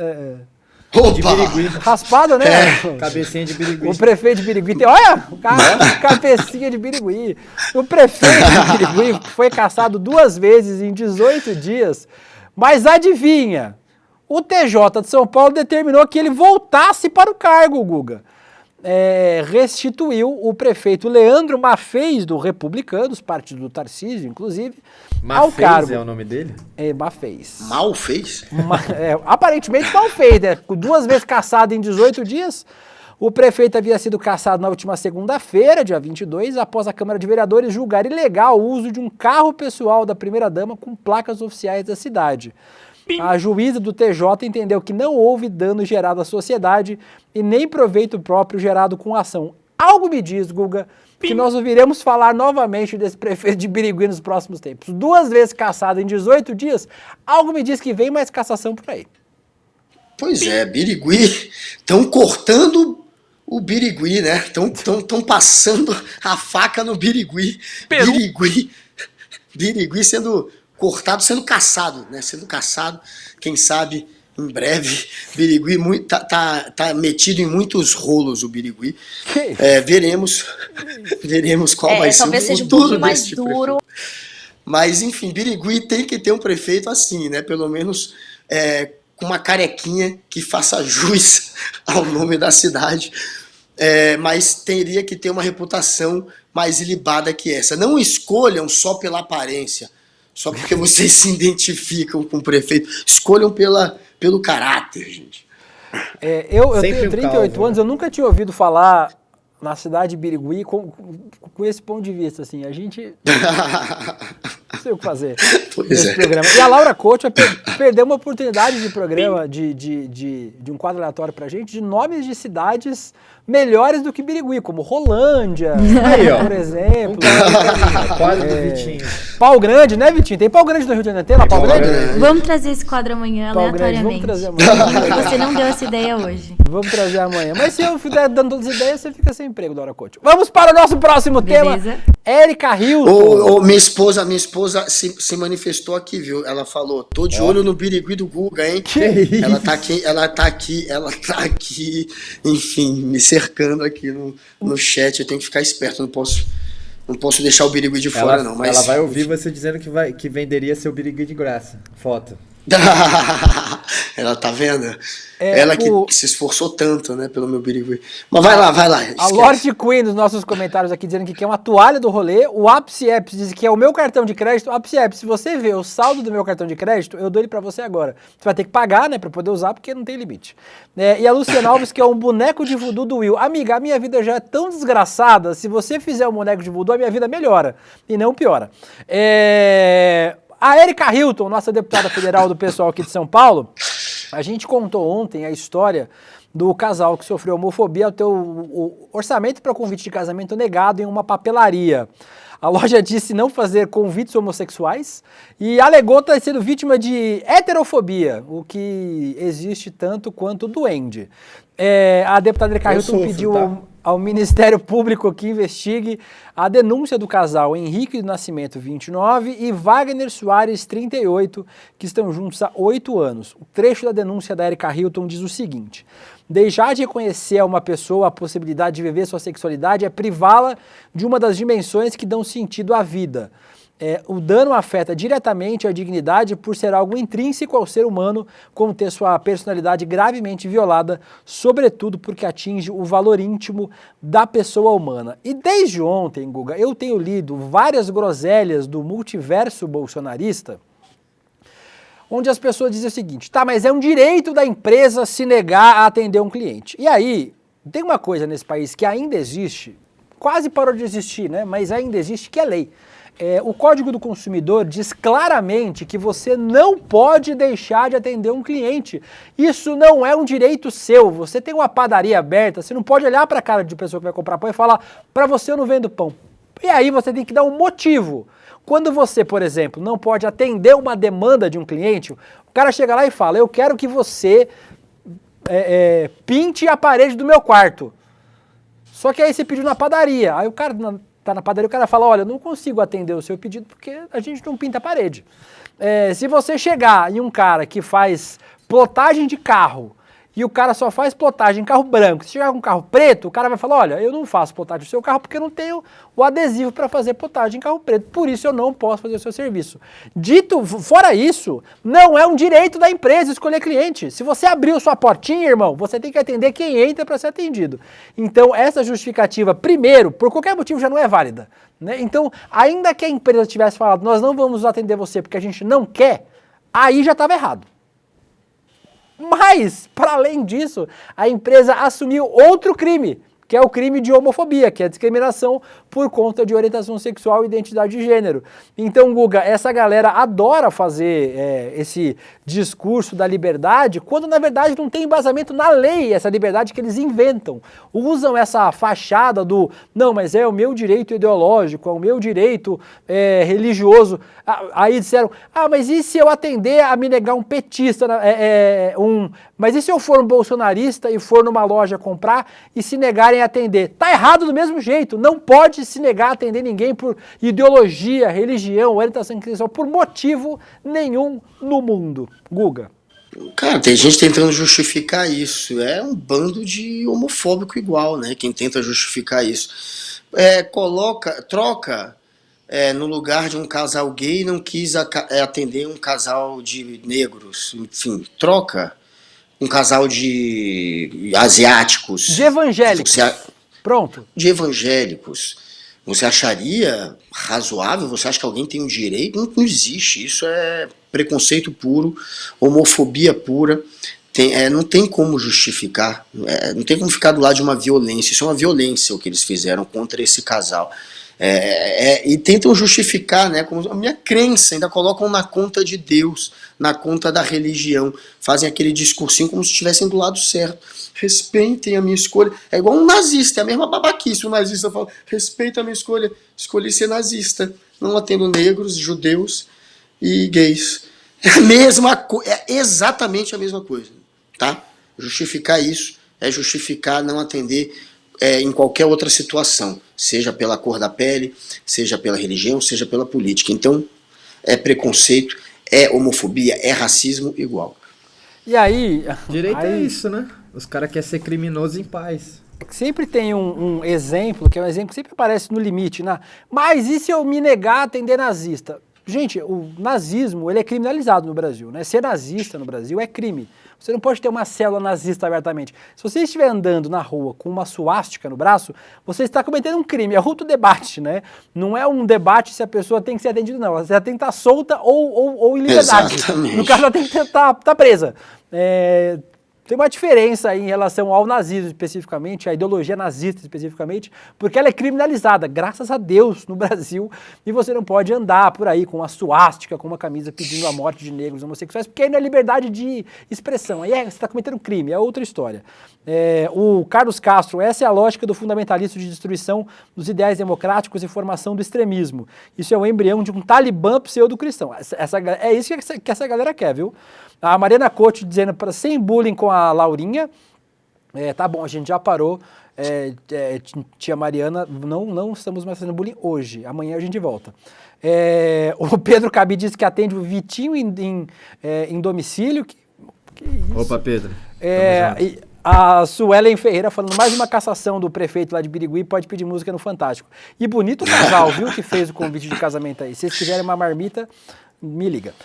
de Birigui. Raspada, né? Cabecinha de Birigui. O prefeito de Birigui tem, olha, cabecinha de Birigui. O prefeito de Birigui foi cassado 2 vezes em 18 dias, mas adivinha, o TJ de São Paulo determinou que ele voltasse para o cargo, Guga. Restituiu o prefeito Leandro Maffez, do Republicanos, partido do Tarcísio, inclusive, ao cargo. É o nome dele? Maffez. Mal fez? Aparentemente mal fez, né? 2 vezes cassado em 18 dias. O prefeito havia sido cassado na última segunda-feira, dia 22, após a Câmara de Vereadores julgar ilegal o uso de um carro pessoal da primeira-dama com placas oficiais da cidade. A juíza do TJ entendeu que não houve dano gerado à sociedade e nem proveito próprio gerado com a ação. Algo me diz, Guga, que nós ouviremos falar novamente desse prefeito de Birigui nos próximos tempos. 2 vezes cassado em 18 dias, algo me diz que vem mais cassação por aí. Pois é, Birigui, estão cortando o Birigui, né? Estão passando a faca no Birigui. Birigui sendo cortado, sendo caçado, né? Sendo caçado, quem sabe, em breve. Birigui tá metido em muitos rolos, o Birigui. Veremos qual vai ser o futuro mais duro. Mas, enfim, Birigui tem que ter um prefeito assim, né? Pelo menos com uma carequinha que faça jus ao nome da cidade. Mas teria que ter uma reputação mais ilibada que essa. Não escolham só pela aparência, só porque vocês se identificam com o prefeito. Escolham pelo caráter, gente. Eu tenho 38 anos, eu nunca tinha ouvido falar na cidade de Birigui com esse ponto de vista, assim. A gente... não sei o que fazer. nesse programa. E a Laura Couto perdeu uma oportunidade de programa, de um quadro aleatório pra gente, de nomes de cidades melhores do que Birigui, como Rolândia, por exemplo. Quadro do Vitinho. Pau Grande, né, Vitinho? Tem Pau Grande no Rio de Janeiro? Tem lá Pau Grande? Vamos trazer esse quadro amanhã, Pau Grande, aleatoriamente. vamos trazer amanhã. Você não deu essa ideia hoje. Vamos trazer amanhã. Mas se eu ficar dando todas as ideias, você fica sem emprego, Laura Couto. Vamos para o nosso próximo tema. Érica Hilton. Minha esposa se manifestou aqui, viu? Ela falou, tô de olho no Birigui do Guga, hein? Que isso? Ela tá aqui, enfim, me cercando aqui no chat. Eu tenho que ficar esperto, não posso deixar o Birigui de fora, não. Mas ela vai ouvir você dizendo que venderia seu Birigui de graça. Foto. Ela tá vendo? Ela que se esforçou tanto, né, pelo meu Birigui. Mas vai lá. A Lorde Queen nos nossos comentários aqui dizendo que quer uma toalha do rolê. O Apps diz que é o meu cartão de crédito. Apps, se você vê o saldo do meu cartão de crédito, eu dou ele pra você agora. Você vai ter que pagar, né, pra poder usar, porque não tem limite. E a Luciana Alves, que é um boneco de voodoo do Will. Amiga, a minha vida já é tão desgraçada. Se você fizer um boneco de voodoo, a minha vida melhora e não piora. A Érica Hilton, nossa deputada federal do pessoal aqui de São Paulo, a gente contou ontem a história do casal que sofreu homofobia ao ter o orçamento para convite de casamento negado em uma papelaria. A loja disse não fazer convites homossexuais e alegou ter sido vítima de heterofobia, o que existe tanto quanto duende. A deputada Érica Hilton pediu ao Ministério Público que investigue a denúncia do casal Henrique do Nascimento, 29, e Wagner Soares, 38, que estão juntos há 8 anos. O trecho da denúncia da Érica Hilton diz o seguinte: deixar de reconhecer a uma pessoa a possibilidade de viver sua sexualidade é privá-la de uma das dimensões que dão sentido à vida. O dano afeta diretamente a dignidade por ser algo intrínseco ao ser humano, como ter sua personalidade gravemente violada, sobretudo porque atinge o valor íntimo da pessoa humana. E desde ontem, Guga, eu tenho lido várias groselhas do multiverso bolsonarista, onde as pessoas dizem o seguinte: tá, mas é um direito da empresa se negar a atender um cliente. E aí, tem uma coisa nesse país que ainda existe, quase parou de existir, né? Mas ainda existe, que é lei. O Código do Consumidor diz claramente que você não pode deixar de atender um cliente. Isso não é um direito seu. Você tem uma padaria aberta, você não pode olhar para a cara de pessoa que vai comprar pão e falar: para você eu não vendo pão. E aí você tem que dar um motivo. Quando você, por exemplo, não pode atender uma demanda de um cliente, o cara chega lá e fala: eu quero que você pinte a parede do meu quarto. Só que aí você pediu na padaria. Aí o cara tá na padaria, o cara fala: olha, eu não consigo atender o seu pedido porque a gente não pinta a parede. Se você chegar em um cara que faz plotagem de carro e o cara só faz plotagem em carro branco, se chegar com um carro preto, o cara vai falar: olha, eu não faço plotagem no seu carro porque eu não tenho o adesivo para fazer plotagem em carro preto, por isso eu não posso fazer o seu serviço. Fora isso, não é um direito da empresa escolher cliente. Se você abriu sua portinha, irmão, você tem que atender quem entra para ser atendido. Então, essa justificativa, primeiro, por qualquer motivo, já não é válida, né? Então, ainda que a empresa tivesse falado: nós não vamos atender você porque a gente não quer, aí já estava errado. Mas, para além disso, a empresa assumiu outro crime, que é o crime de homofobia, que é a discriminação por conta de orientação sexual e identidade de gênero. Então, Guga, essa galera adora fazer esse discurso da liberdade, quando na verdade não tem embasamento na lei, essa liberdade que eles inventam. Usam essa fachada do: não, mas é o meu direito ideológico, é o meu direito religioso. Aí disseram: mas e se eu atender a me negar um petista, mas e se eu for um bolsonarista e for numa loja comprar e se negarem a atender? Tá errado do mesmo jeito. Não pode se negar a atender ninguém por ideologia, religião, orientação sexual, por motivo nenhum no mundo. Guga. Cara, tem gente tentando justificar isso. É um bando de homofóbico igual, né? Quem tenta justificar isso. Troca no lugar de um casal gay, não quis atender um casal de negros. Enfim, troca um casal de asiáticos. De evangélicos. Pronto. De evangélicos. Você acharia razoável? Você acha que alguém tem um direito? Não existe. Isso é preconceito puro, homofobia pura. Não tem como justificar. Não tem como ficar do lado de uma violência. Isso é uma violência o que eles fizeram contra esse casal. E tentam justificar, né, como a minha crença, ainda colocam na conta de Deus, na conta da religião, fazem aquele discursinho como se estivessem do lado certo. Respeitem a minha escolha. É igual um nazista, é a mesma babaquice. O nazista fala, respeita a minha escolha. Escolhi ser nazista, não atendo negros, judeus e gays. É exatamente a mesma coisa, tá? Justificar isso é justificar não atender em qualquer outra situação, seja pela cor da pele, seja pela religião, seja pela política. Então, é preconceito, é homofobia, é racismo igual. E aí... Direito é isso, né? Os caras querem ser criminosos em paz. Sempre tem um exemplo, que é um exemplo que sempre aparece no limite, né? Mas e se eu me negar a atender nazista? Gente, o nazismo, ele é criminalizado no Brasil, né? Ser nazista no Brasil é crime. Você não pode ter uma célula nazista abertamente. Se você estiver andando na rua com uma suástica no braço, você está cometendo um crime. É outro debate, né? Não é um debate se a pessoa tem que ser atendida, não. Ela tem que estar solta ou em liberdade. Exatamente. No caso, ela tem que estar presa. Tem uma diferença aí em relação ao nazismo especificamente, à ideologia nazista especificamente, porque ela é criminalizada, graças a Deus, no Brasil, e você não pode andar por aí com uma suástica, com uma camisa pedindo a morte de negros homossexuais, porque aí não é liberdade de expressão, aí você está cometendo crime, é outra história. O Carlos Castro, essa é a lógica do fundamentalismo de destruição dos ideais democráticos e formação do extremismo. Isso é o embrião de um talibã pseudo-cristão. É isso que essa galera quer, viu? A Mariana Couto dizendo para sem bullying com a Laurinha. Tá bom, a gente já parou. Tia Mariana, não estamos mais fazendo bullying hoje. Amanhã a gente volta. O Pedro Cabi disse que atende o Vitinho em domicílio. Que isso? Opa, Pedro. A Suelen Ferreira falando mais uma cassação do prefeito lá de Birigui, pode pedir música no Fantástico. E bonito o casal, viu, que fez o convite de casamento aí. Se vocês quiserem uma marmita, me liga.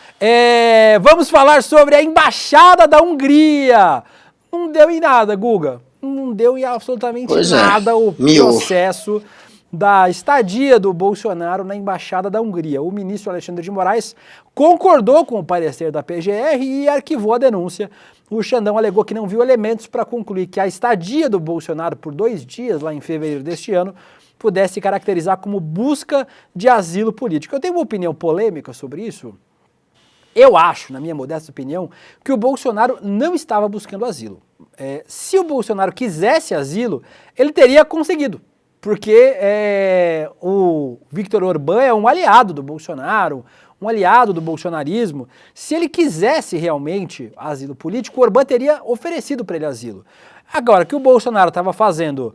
Vamos falar sobre a Embaixada da Hungria. Não deu em nada, Guga. Não deu em absolutamente nada o processo da estadia do Bolsonaro na Embaixada da Hungria. O ministro Alexandre de Moraes concordou com o parecer da PGR e arquivou a denúncia. O Xandão alegou que não viu elementos para concluir que a estadia do Bolsonaro por 2 dias, lá em fevereiro deste ano, pudesse caracterizar como busca de asilo político. Eu tenho uma opinião polêmica sobre isso. Eu acho, na minha modesta opinião, que o Bolsonaro não estava buscando asilo. Se o Bolsonaro quisesse asilo, ele teria conseguido. Porque o Viktor Orbán é um aliado do Bolsonaro, um aliado do bolsonarismo. Se ele quisesse realmente asilo político, o Orbán teria oferecido para ele asilo. Agora, que o Bolsonaro estava fazendo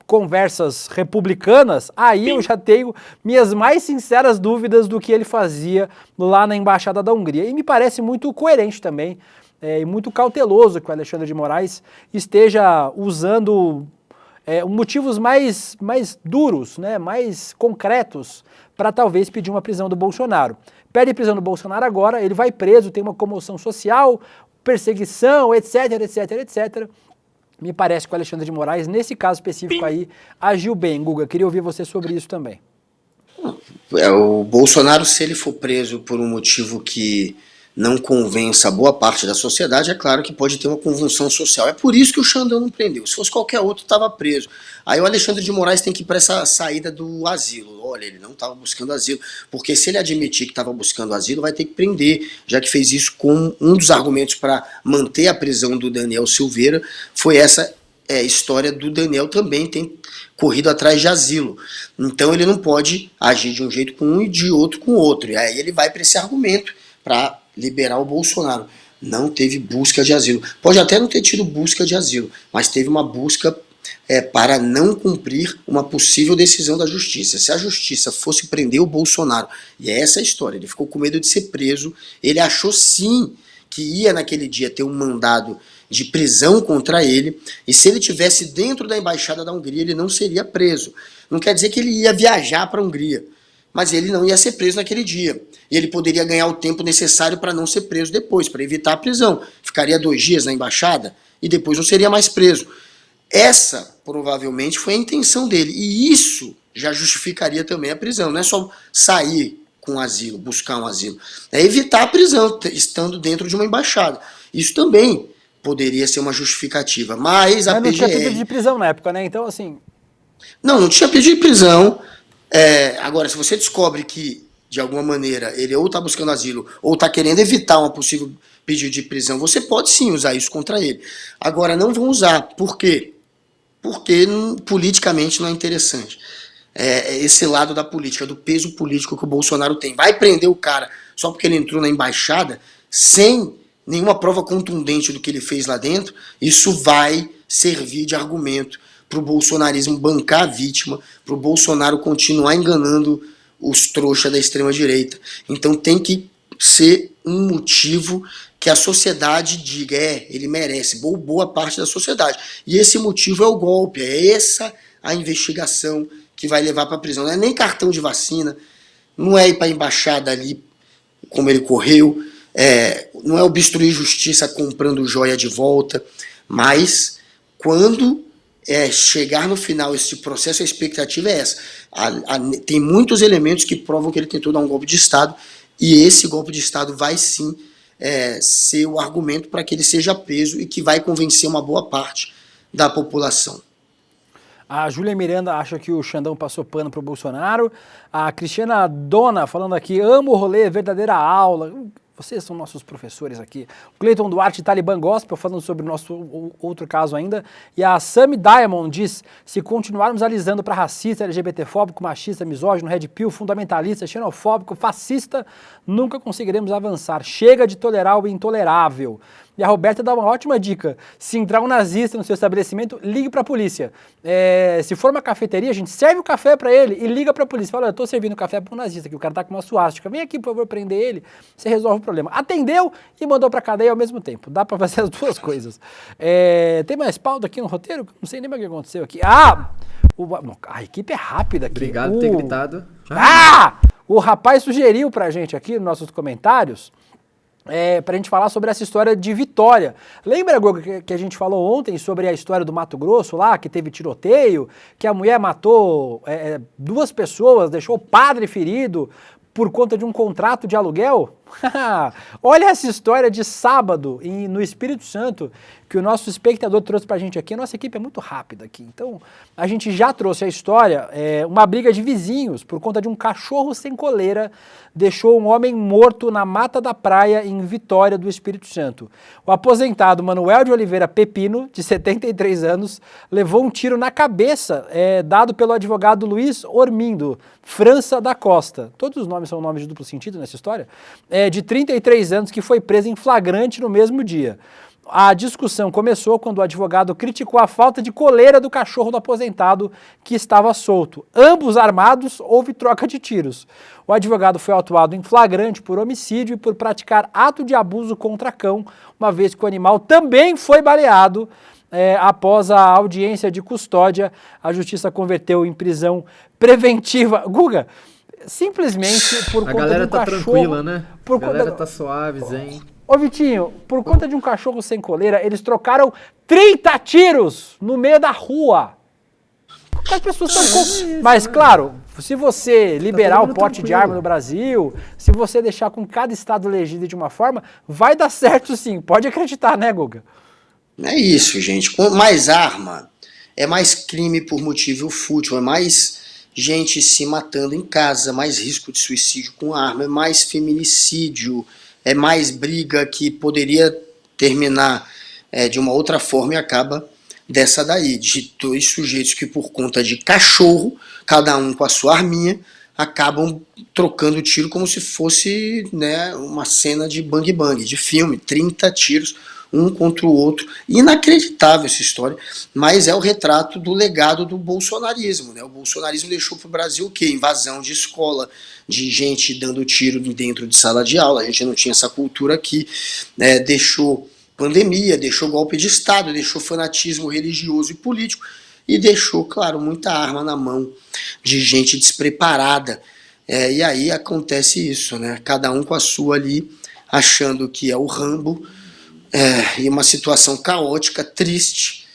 conversas republicanas, aí eu já tenho minhas mais sinceras dúvidas do que ele fazia lá na Embaixada da Hungria. E me parece muito coerente também, e muito cauteloso que o Alexandre de Moraes esteja usando motivos mais duros, né, mais concretos, para talvez pedir uma prisão do Bolsonaro. Pede prisão do Bolsonaro agora, ele vai preso, tem uma comoção social, perseguição, etc, etc, etc. Me parece que o Alexandre de Moraes, nesse caso específico aí, agiu bem. Guga, queria ouvir você sobre isso também. O Bolsonaro, se ele for preso por um motivo que não convença boa parte da sociedade, é claro que pode ter uma convulsão social. É por isso que o Xandão não prendeu. Se fosse qualquer outro, estava preso. Aí o Alexandre de Moraes tem que ir para essa saída do asilo. Olha, ele não estava buscando asilo, porque se ele admitir que estava buscando asilo, vai ter que prender, já que fez isso com um dos argumentos para manter a prisão do Daniel Silveira, foi essa história do Daniel também tem corrido atrás de asilo. Então ele não pode agir de um jeito com um e de outro com o outro. E aí ele vai para esse argumento para liberar o Bolsonaro. Não teve busca de asilo. Pode até não ter tido busca de asilo, mas teve uma busca para não cumprir uma possível decisão da justiça. Se a justiça fosse prender o Bolsonaro, e é essa a história, ele ficou com medo de ser preso, ele achou sim que ia naquele dia ter um mandado de prisão contra ele, e se ele tivesse dentro da Embaixada da Hungria, ele não seria preso. Não quer dizer que ele ia viajar para a Hungria, mas ele não ia ser preso naquele dia. E ele poderia ganhar o tempo necessário para não ser preso depois, para evitar a prisão. Ficaria 2 dias na embaixada e depois não seria mais preso. Essa, provavelmente, foi a intenção dele. E isso já justificaria também a prisão. Não é só sair com asilo, buscar um asilo. É evitar a prisão, estando dentro de uma embaixada. Isso também poderia ser uma justificativa. Mas a PGR... não tinha pedido de prisão na época, né? Então, assim... Não tinha pedido de prisão. Agora, se você descobre que, de alguma maneira, ele ou está buscando asilo ou está querendo evitar uma possível pedido de prisão, você pode sim usar isso contra ele. Agora, não vão usar. Por quê? Porque politicamente não é interessante. Esse lado da política, do peso político que o Bolsonaro tem. Vai prender o cara só porque ele entrou na embaixada, sem nenhuma prova contundente do que ele fez lá dentro, isso vai servir de argumento para o bolsonarismo bancar a vítima, para o Bolsonaro continuar enganando os trouxas da extrema-direita. Então tem que ser um motivo que a sociedade diga, ele merece, boa parte da sociedade. E esse motivo é o golpe, é essa a investigação que vai levar para a prisão. Não é nem cartão de vacina, não é ir para a embaixada ali, como ele correu, não é obstruir justiça comprando joia de volta, mas quando chegar no final esse processo, a expectativa é essa. Tem muitos elementos que provam que ele tentou dar um golpe de Estado, e esse golpe de Estado vai sim ser o argumento para que ele seja preso e que vai convencer uma boa parte da população. A Júlia Miranda acha que o Xandão passou pano pro Bolsonaro. A Cristiana Dona falando aqui, amo o rolê, verdadeira aula. Vocês são nossos professores aqui. O Cleiton Duarte, Talibã Gospel, falando sobre o nosso outro caso ainda. E a Sammy Diamond diz, se continuarmos alisando para racista, LGBTfóbico, machista, misógino, red pill, fundamentalista, xenofóbico, fascista, nunca conseguiremos avançar. Chega de tolerar o intolerável. E a Roberta dá uma ótima dica. Se entrar um nazista no seu estabelecimento, ligue para a polícia. Se for uma cafeteria, a gente serve o café para ele e liga para a polícia. Fala, eu estou servindo café para um nazista, que o cara está com uma suástica. Vem aqui, por favor, prender ele. Você resolve o problema. Atendeu e mandou para a cadeia ao mesmo tempo. Dá para fazer as duas coisas. Tem mais pauta aqui no roteiro? Não sei nem mais o que aconteceu aqui. A equipe é rápida aqui. Obrigado por ter gritado. O rapaz sugeriu para a gente aqui nos nossos comentários para a gente falar sobre essa história de Vitória. Lembra, Goga, que a gente falou ontem sobre a história do Mato Grosso lá, que teve tiroteio, que a mulher matou 2 pessoas, deixou o padre ferido por conta de um contrato de aluguel? Olha essa história de sábado no Espírito Santo que o nosso espectador trouxe pra gente aqui. A nossa equipe é muito rápida aqui, então a gente já trouxe a história, uma briga de vizinhos por conta de um cachorro sem coleira deixou um homem morto na mata da praia em Vitória do Espírito Santo. O aposentado Manuel de Oliveira Pepino, de 73 anos, levou um tiro na cabeça, dado pelo advogado Luiz Ormindo França da Costa. Todos os nomes são nomes de duplo sentido nessa história. De 33 anos, que foi preso em flagrante no mesmo dia. A discussão começou quando o advogado criticou a falta de coleira do cachorro do aposentado que estava solto. Ambos armados, houve troca de tiros. O advogado foi autuado em flagrante por homicídio e por praticar ato de abuso contra cão, uma vez que o animal também foi baleado. Após a audiência de custódia, a justiça converteu em prisão preventiva. Guga, simplesmente por conta de um cachorro... A galera tá tranquila, né? A galera tá suave, zen. Ô Vitinho, por conta de um cachorro sem coleira, eles trocaram 30 tiros no meio da rua. As pessoas estão Mas, claro, se você liberar o porte de arma no Brasil, se você deixar com cada estado legisle de uma forma, vai dar certo sim. Pode acreditar, né, Guga? É isso, gente. Com mais arma, é mais crime por motivo fútil, é mais gente se matando em casa, mais risco de suicídio com arma, é mais feminicídio, é mais briga que poderia terminar de uma outra forma e acaba dessa daí, de 2 sujeitos que por conta de cachorro, cada um com a sua arminha, acabam trocando tiro como se fosse, né, uma cena de bang bang, de filme, 30 tiros, um contra o outro. Inacreditável essa história, mas é o retrato do legado do bolsonarismo, né? O bolsonarismo deixou para o Brasil o quê? Invasão de escola, de gente dando tiro dentro de sala de aula. A gente não tinha essa cultura aqui, né? Deixou pandemia, deixou golpe de Estado, deixou fanatismo religioso e político e deixou, claro, muita arma na mão de gente despreparada. E aí acontece isso, né? Cada um com a sua ali, achando que é o Rambo, e uma situação caótica, triste,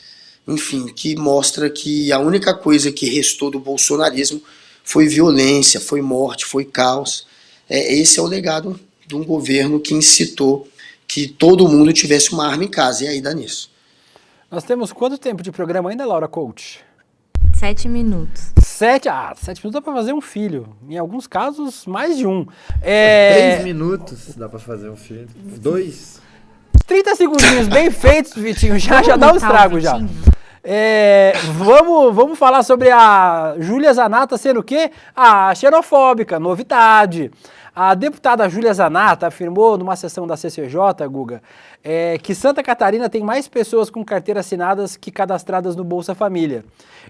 enfim, que mostra que a única coisa que restou do bolsonarismo foi violência, foi morte, foi caos. Esse é o legado de um governo que incitou que todo mundo tivesse uma arma em casa, e aí dá nisso. Nós temos quanto tempo de programa ainda, Laura Coach? 7 minutos. 7 minutos dá pra fazer um filho. Em alguns casos, mais de um. 3 minutos dá pra fazer um filho. 2. 30 segundinhos bem feitos, Vitinho, já dá um estrago já. Vamos falar sobre a Júlia Zanatta sendo o quê? Xenofóbica, novidade. A deputada Júlia Zanatta afirmou numa sessão da CCJ, Guga, que Santa Catarina tem mais pessoas com carteira assinadas que cadastradas no Bolsa Família.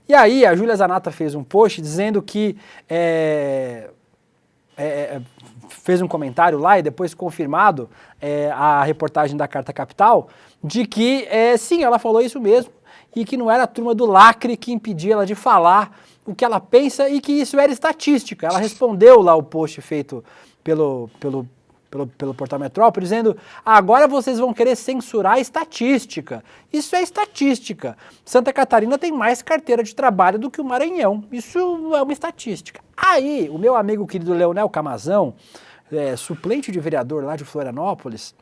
E aí a Júlia Zanatta fez um post dizendo que fez um comentário lá e depois confirmado a reportagem da Carta Capital, de que sim, ela falou isso mesmo e que não era a turma do lacre que impedia ela de falar o que ela pensa e que isso era estatística. Ela respondeu lá o post feito pelo Portal Metrópole, dizendo: agora vocês vão querer censurar a estatística. Isso é estatística. Santa Catarina tem mais carteira de trabalho do que o Maranhão. Isso é uma estatística. Aí, o meu amigo querido Leonel Camazão, suplente de vereador lá de Florianópolis,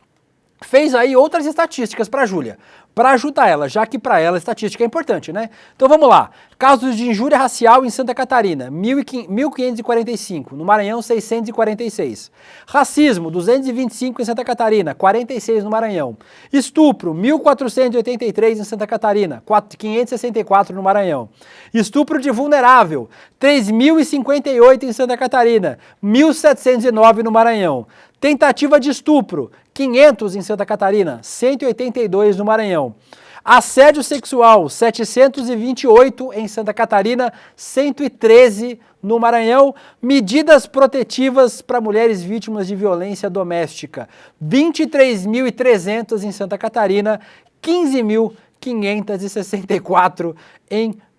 fez aí outras estatísticas para a Júlia, para ajudar ela, já que para ela a estatística é importante, né? Então vamos lá. Casos de injúria racial em Santa Catarina, 1.545, no Maranhão 646. Racismo, 225 em Santa Catarina, 46 no Maranhão. Estupro, 1.483 em Santa Catarina, 564 no Maranhão. Estupro de vulnerável, 3.058 em Santa Catarina, 1.709 no Maranhão. Tentativa de estupro, 500 em Santa Catarina, 182 no Maranhão. Assédio sexual, 728 em Santa Catarina, 113 no Maranhão. Medidas protetivas para mulheres vítimas de violência doméstica, 23.300 em Santa Catarina, 15.564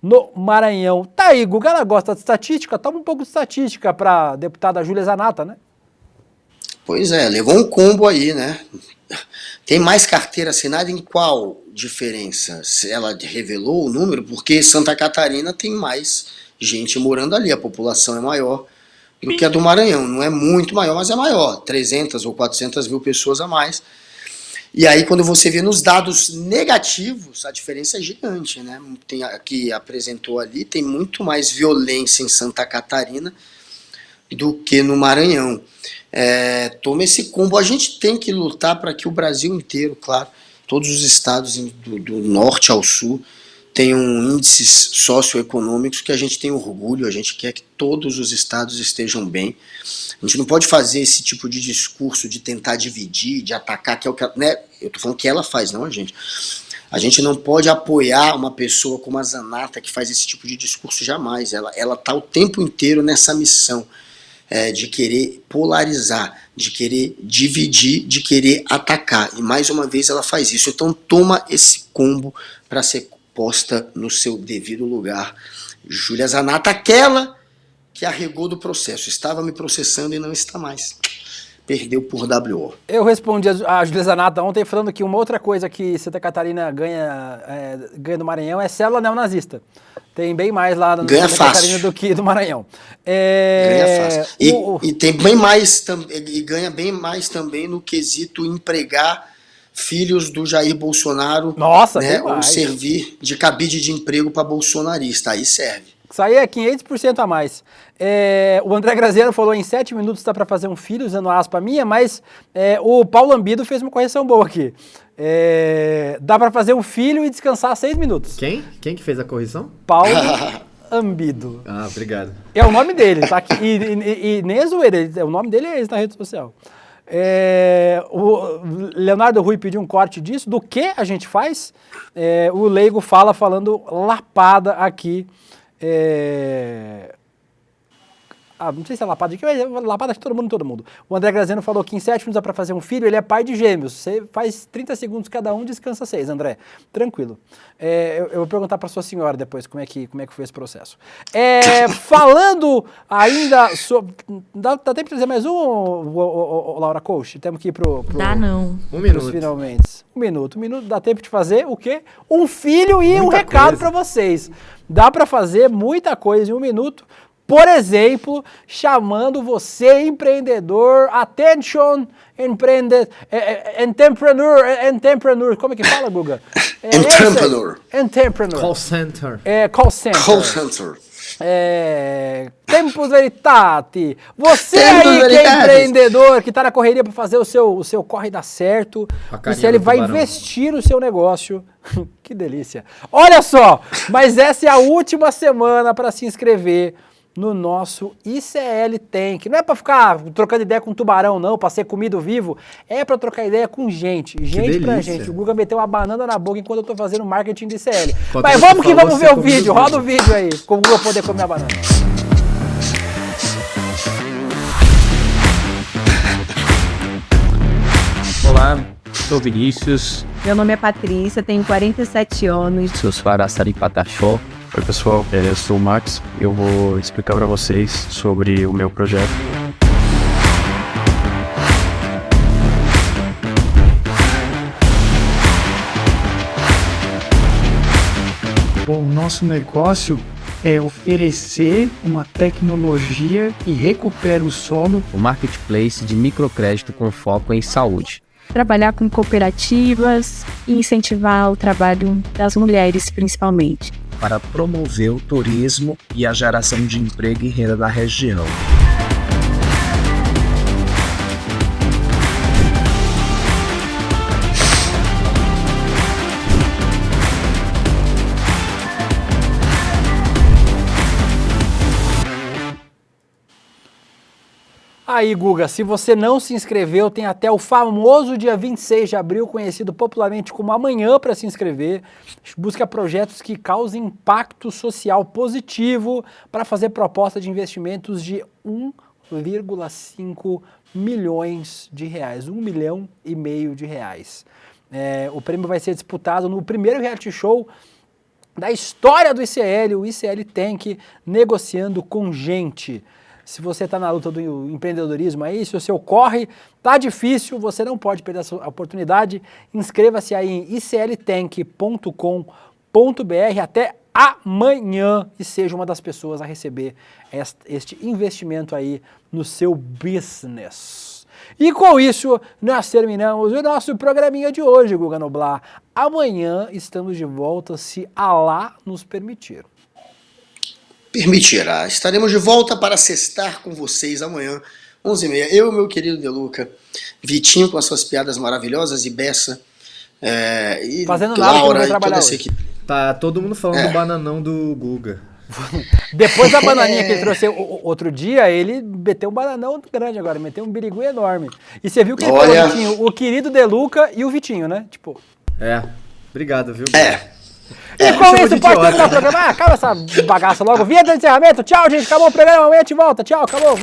no Maranhão. Tá aí, Guga, ela gosta de estatística? Toma um pouco de estatística para a deputada Júlia Zanatta, né? Pois é, levou um combo aí, né? Tem mais carteira assinada em qual diferença? Ela revelou o número porque Santa Catarina tem mais gente morando ali, a população é maior do que a do Maranhão. Não é muito maior, mas é maior, 300 ou 400 mil pessoas a mais. E aí quando você vê nos dados negativos, a diferença é gigante, né? Tem, que apresentou ali, tem muito mais violência em Santa Catarina do que no Maranhão. Toma esse combo. A gente tem que lutar para que o Brasil inteiro, claro, todos os estados do norte ao sul tenham índices socioeconômicos que a gente tem orgulho, a gente quer que todos os estados estejam bem. A gente não pode fazer esse tipo de discurso de tentar dividir, de atacar, que é o que, né? Eu tô falando que ela faz, não a gente. A gente não pode apoiar uma pessoa como a Zanatta que faz esse tipo de discurso jamais. Ela tá o tempo inteiro nessa missão. De querer polarizar, de querer dividir, de querer atacar. E mais uma vez ela faz isso. Então toma esse combo para ser posta no seu devido lugar. Júlia Zanatta, aquela que arregou do processo. Estava me processando e não está mais. Perdeu por WO. Eu respondi a Júlia Zanatta ontem falando que uma outra coisa que Santa Catarina ganha do Maranhão é célula neonazista. Tem bem mais lá no Santa Catarina do que do Maranhão. Ganha fácil. E tem bem mais, e ganha bem mais também no quesito empregar filhos do Jair Bolsonaro. Nossa, né, ou servir de cabide de emprego para bolsonarista. Aí serve. Isso aí é 500% a mais. O André Graziano falou em 7 minutos dá para fazer um filho, usando aspa minha, mas o Paulo Ambido fez uma correção boa aqui. Dá para fazer um filho e descansar 6 minutos. Quem? Quem que fez a correção? Paulo Ambido. Ah, obrigado. É o nome dele, tá aqui. E nem é zoeira, o nome dele é esse na rede social. O Leonardo Rui pediu um corte disso, do que a gente faz. O Leigo falando lapada aqui. Não sei se é lapada aqui, mas é lapada de todo mundo. O André Graziano falou que em 7 minutos dá para fazer um filho, ele é pai de gêmeos. Você faz 30 segundos cada um, descansa 6, André. Tranquilo. Eu vou perguntar para sua senhora depois como é que foi esse processo. Falando ainda sobre... Dá tempo de trazer mais um, Laura Coach? Temos que ir pro Dá não. Um minuto. Finalmente. Um minuto dá tempo de fazer o quê? Um filho e um recado para vocês. Dá para fazer muita coisa em 1 minuto. Por exemplo, chamando você, empreendedor, attention, entrepreneur, como é que fala, Guga? Entrepreneur. Entrepreneur. Call center. Call center. Call center. Tempus Veritate. Você Tempus aí que é Veritatis. empreendedor, que tá na correria para fazer o seu corre dar certo, o ICL vai investir no seu negócio. Que delícia. Olha só, mas essa é a última semana para se inscrever no nosso ICL Tank. Não é para ficar trocando ideia com tubarão, não, para ser comido vivo. É para trocar ideia com gente. Gente pra gente. O Guga meteu uma banana na boca enquanto eu tô fazendo marketing de ICL. Mas vamos que vamos ver o vídeo. Roda o vídeo aí, como o Guga poder comer a banana. Olá, sou Vinícius. Meu nome é Patrícia, tenho 47 anos. Sou Svarasari Patachó. Oi pessoal, eu sou o Max. Eu vou explicar para vocês sobre o meu projeto. O nosso negócio é oferecer uma tecnologia que recupera o solo. O marketplace de microcrédito com foco em saúde. Trabalhar com cooperativas e incentivar o trabalho das mulheres, principalmente. Para promover o turismo e a geração de emprego e renda da região. Aí, Guga, se você não se inscreveu, tem até o famoso dia 26 de abril, conhecido popularmente como amanhã, para se inscrever. Busca projetos que causem impacto social positivo para fazer proposta de investimentos de 1,5 milhões de reais. 1,5 milhão de reais. O prêmio vai ser disputado no primeiro reality show da história do ICL, o ICL Tank, negociando com gente. Se você está na luta do empreendedorismo aí, se o seu corre tá difícil, você não pode perder essa oportunidade. Inscreva-se aí em icltank.com.br até amanhã e seja uma das pessoas a receber este investimento aí no seu business. E com isso, nós terminamos o nosso programinha de hoje, Guga Noblar. Amanhã estamos de volta, se Alá nos permitir. Permitirá. Estaremos de volta para sextar com vocês amanhã, 11h30. Eu, meu querido Deluca, Vitinho com as suas piadas maravilhosas e Bessa, e fazendo Laura nada e toda essa equipe. Tá todo mundo falando do bananão do Guga. Depois da bananinha que ele trouxe outro dia, ele meteu um bananão grande agora, meteu um birigui enorme. E você viu que ele falou, Vitinho, o querido Deluca e o Vitinho, né? Tipo... Obrigado, viu? E com isso, pode terminar o programa. Acaba essa bagaça logo. Vinheta de encerramento. Tchau, gente. Acabou o programa. Amanhã a gente volta. Tchau, acabou.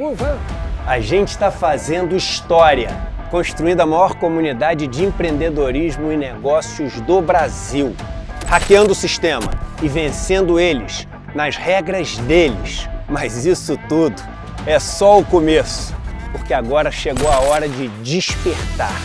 A gente está fazendo história, construindo a maior comunidade de empreendedorismo e negócios do Brasil. Hackeando o sistema e vencendo eles nas regras deles. Mas isso tudo é só o começo, porque agora chegou a hora de despertar.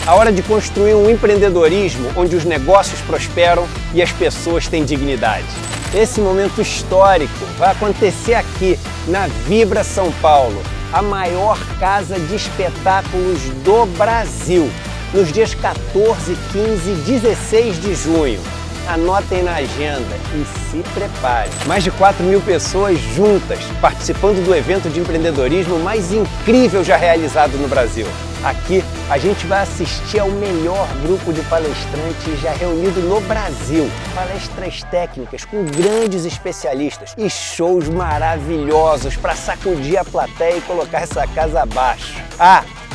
A hora de construir um empreendedorismo onde os negócios prosperam e as pessoas têm dignidade. Esse momento histórico vai acontecer aqui, na Vibra São Paulo, a maior casa de espetáculos do Brasil, nos dias 14, 15 e 16 de junho. Anotem na agenda e se preparem. Mais de 4.000 pessoas juntas, participando do evento de empreendedorismo mais incrível já realizado no Brasil. Aqui a gente vai assistir ao melhor grupo de palestrantes já reunido no Brasil. Palestras técnicas com grandes especialistas e shows maravilhosos para sacudir a plateia e colocar essa casa abaixo.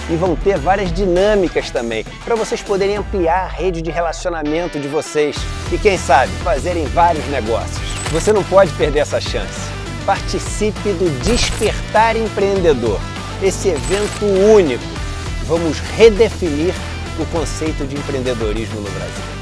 E vão ter várias dinâmicas também, para vocês poderem ampliar a rede de relacionamento de vocês e, quem sabe, fazerem vários negócios. Você não pode perder essa chance. Participe do Despertar Empreendedor, esse evento único. Vamos redefinir o conceito de empreendedorismo no Brasil.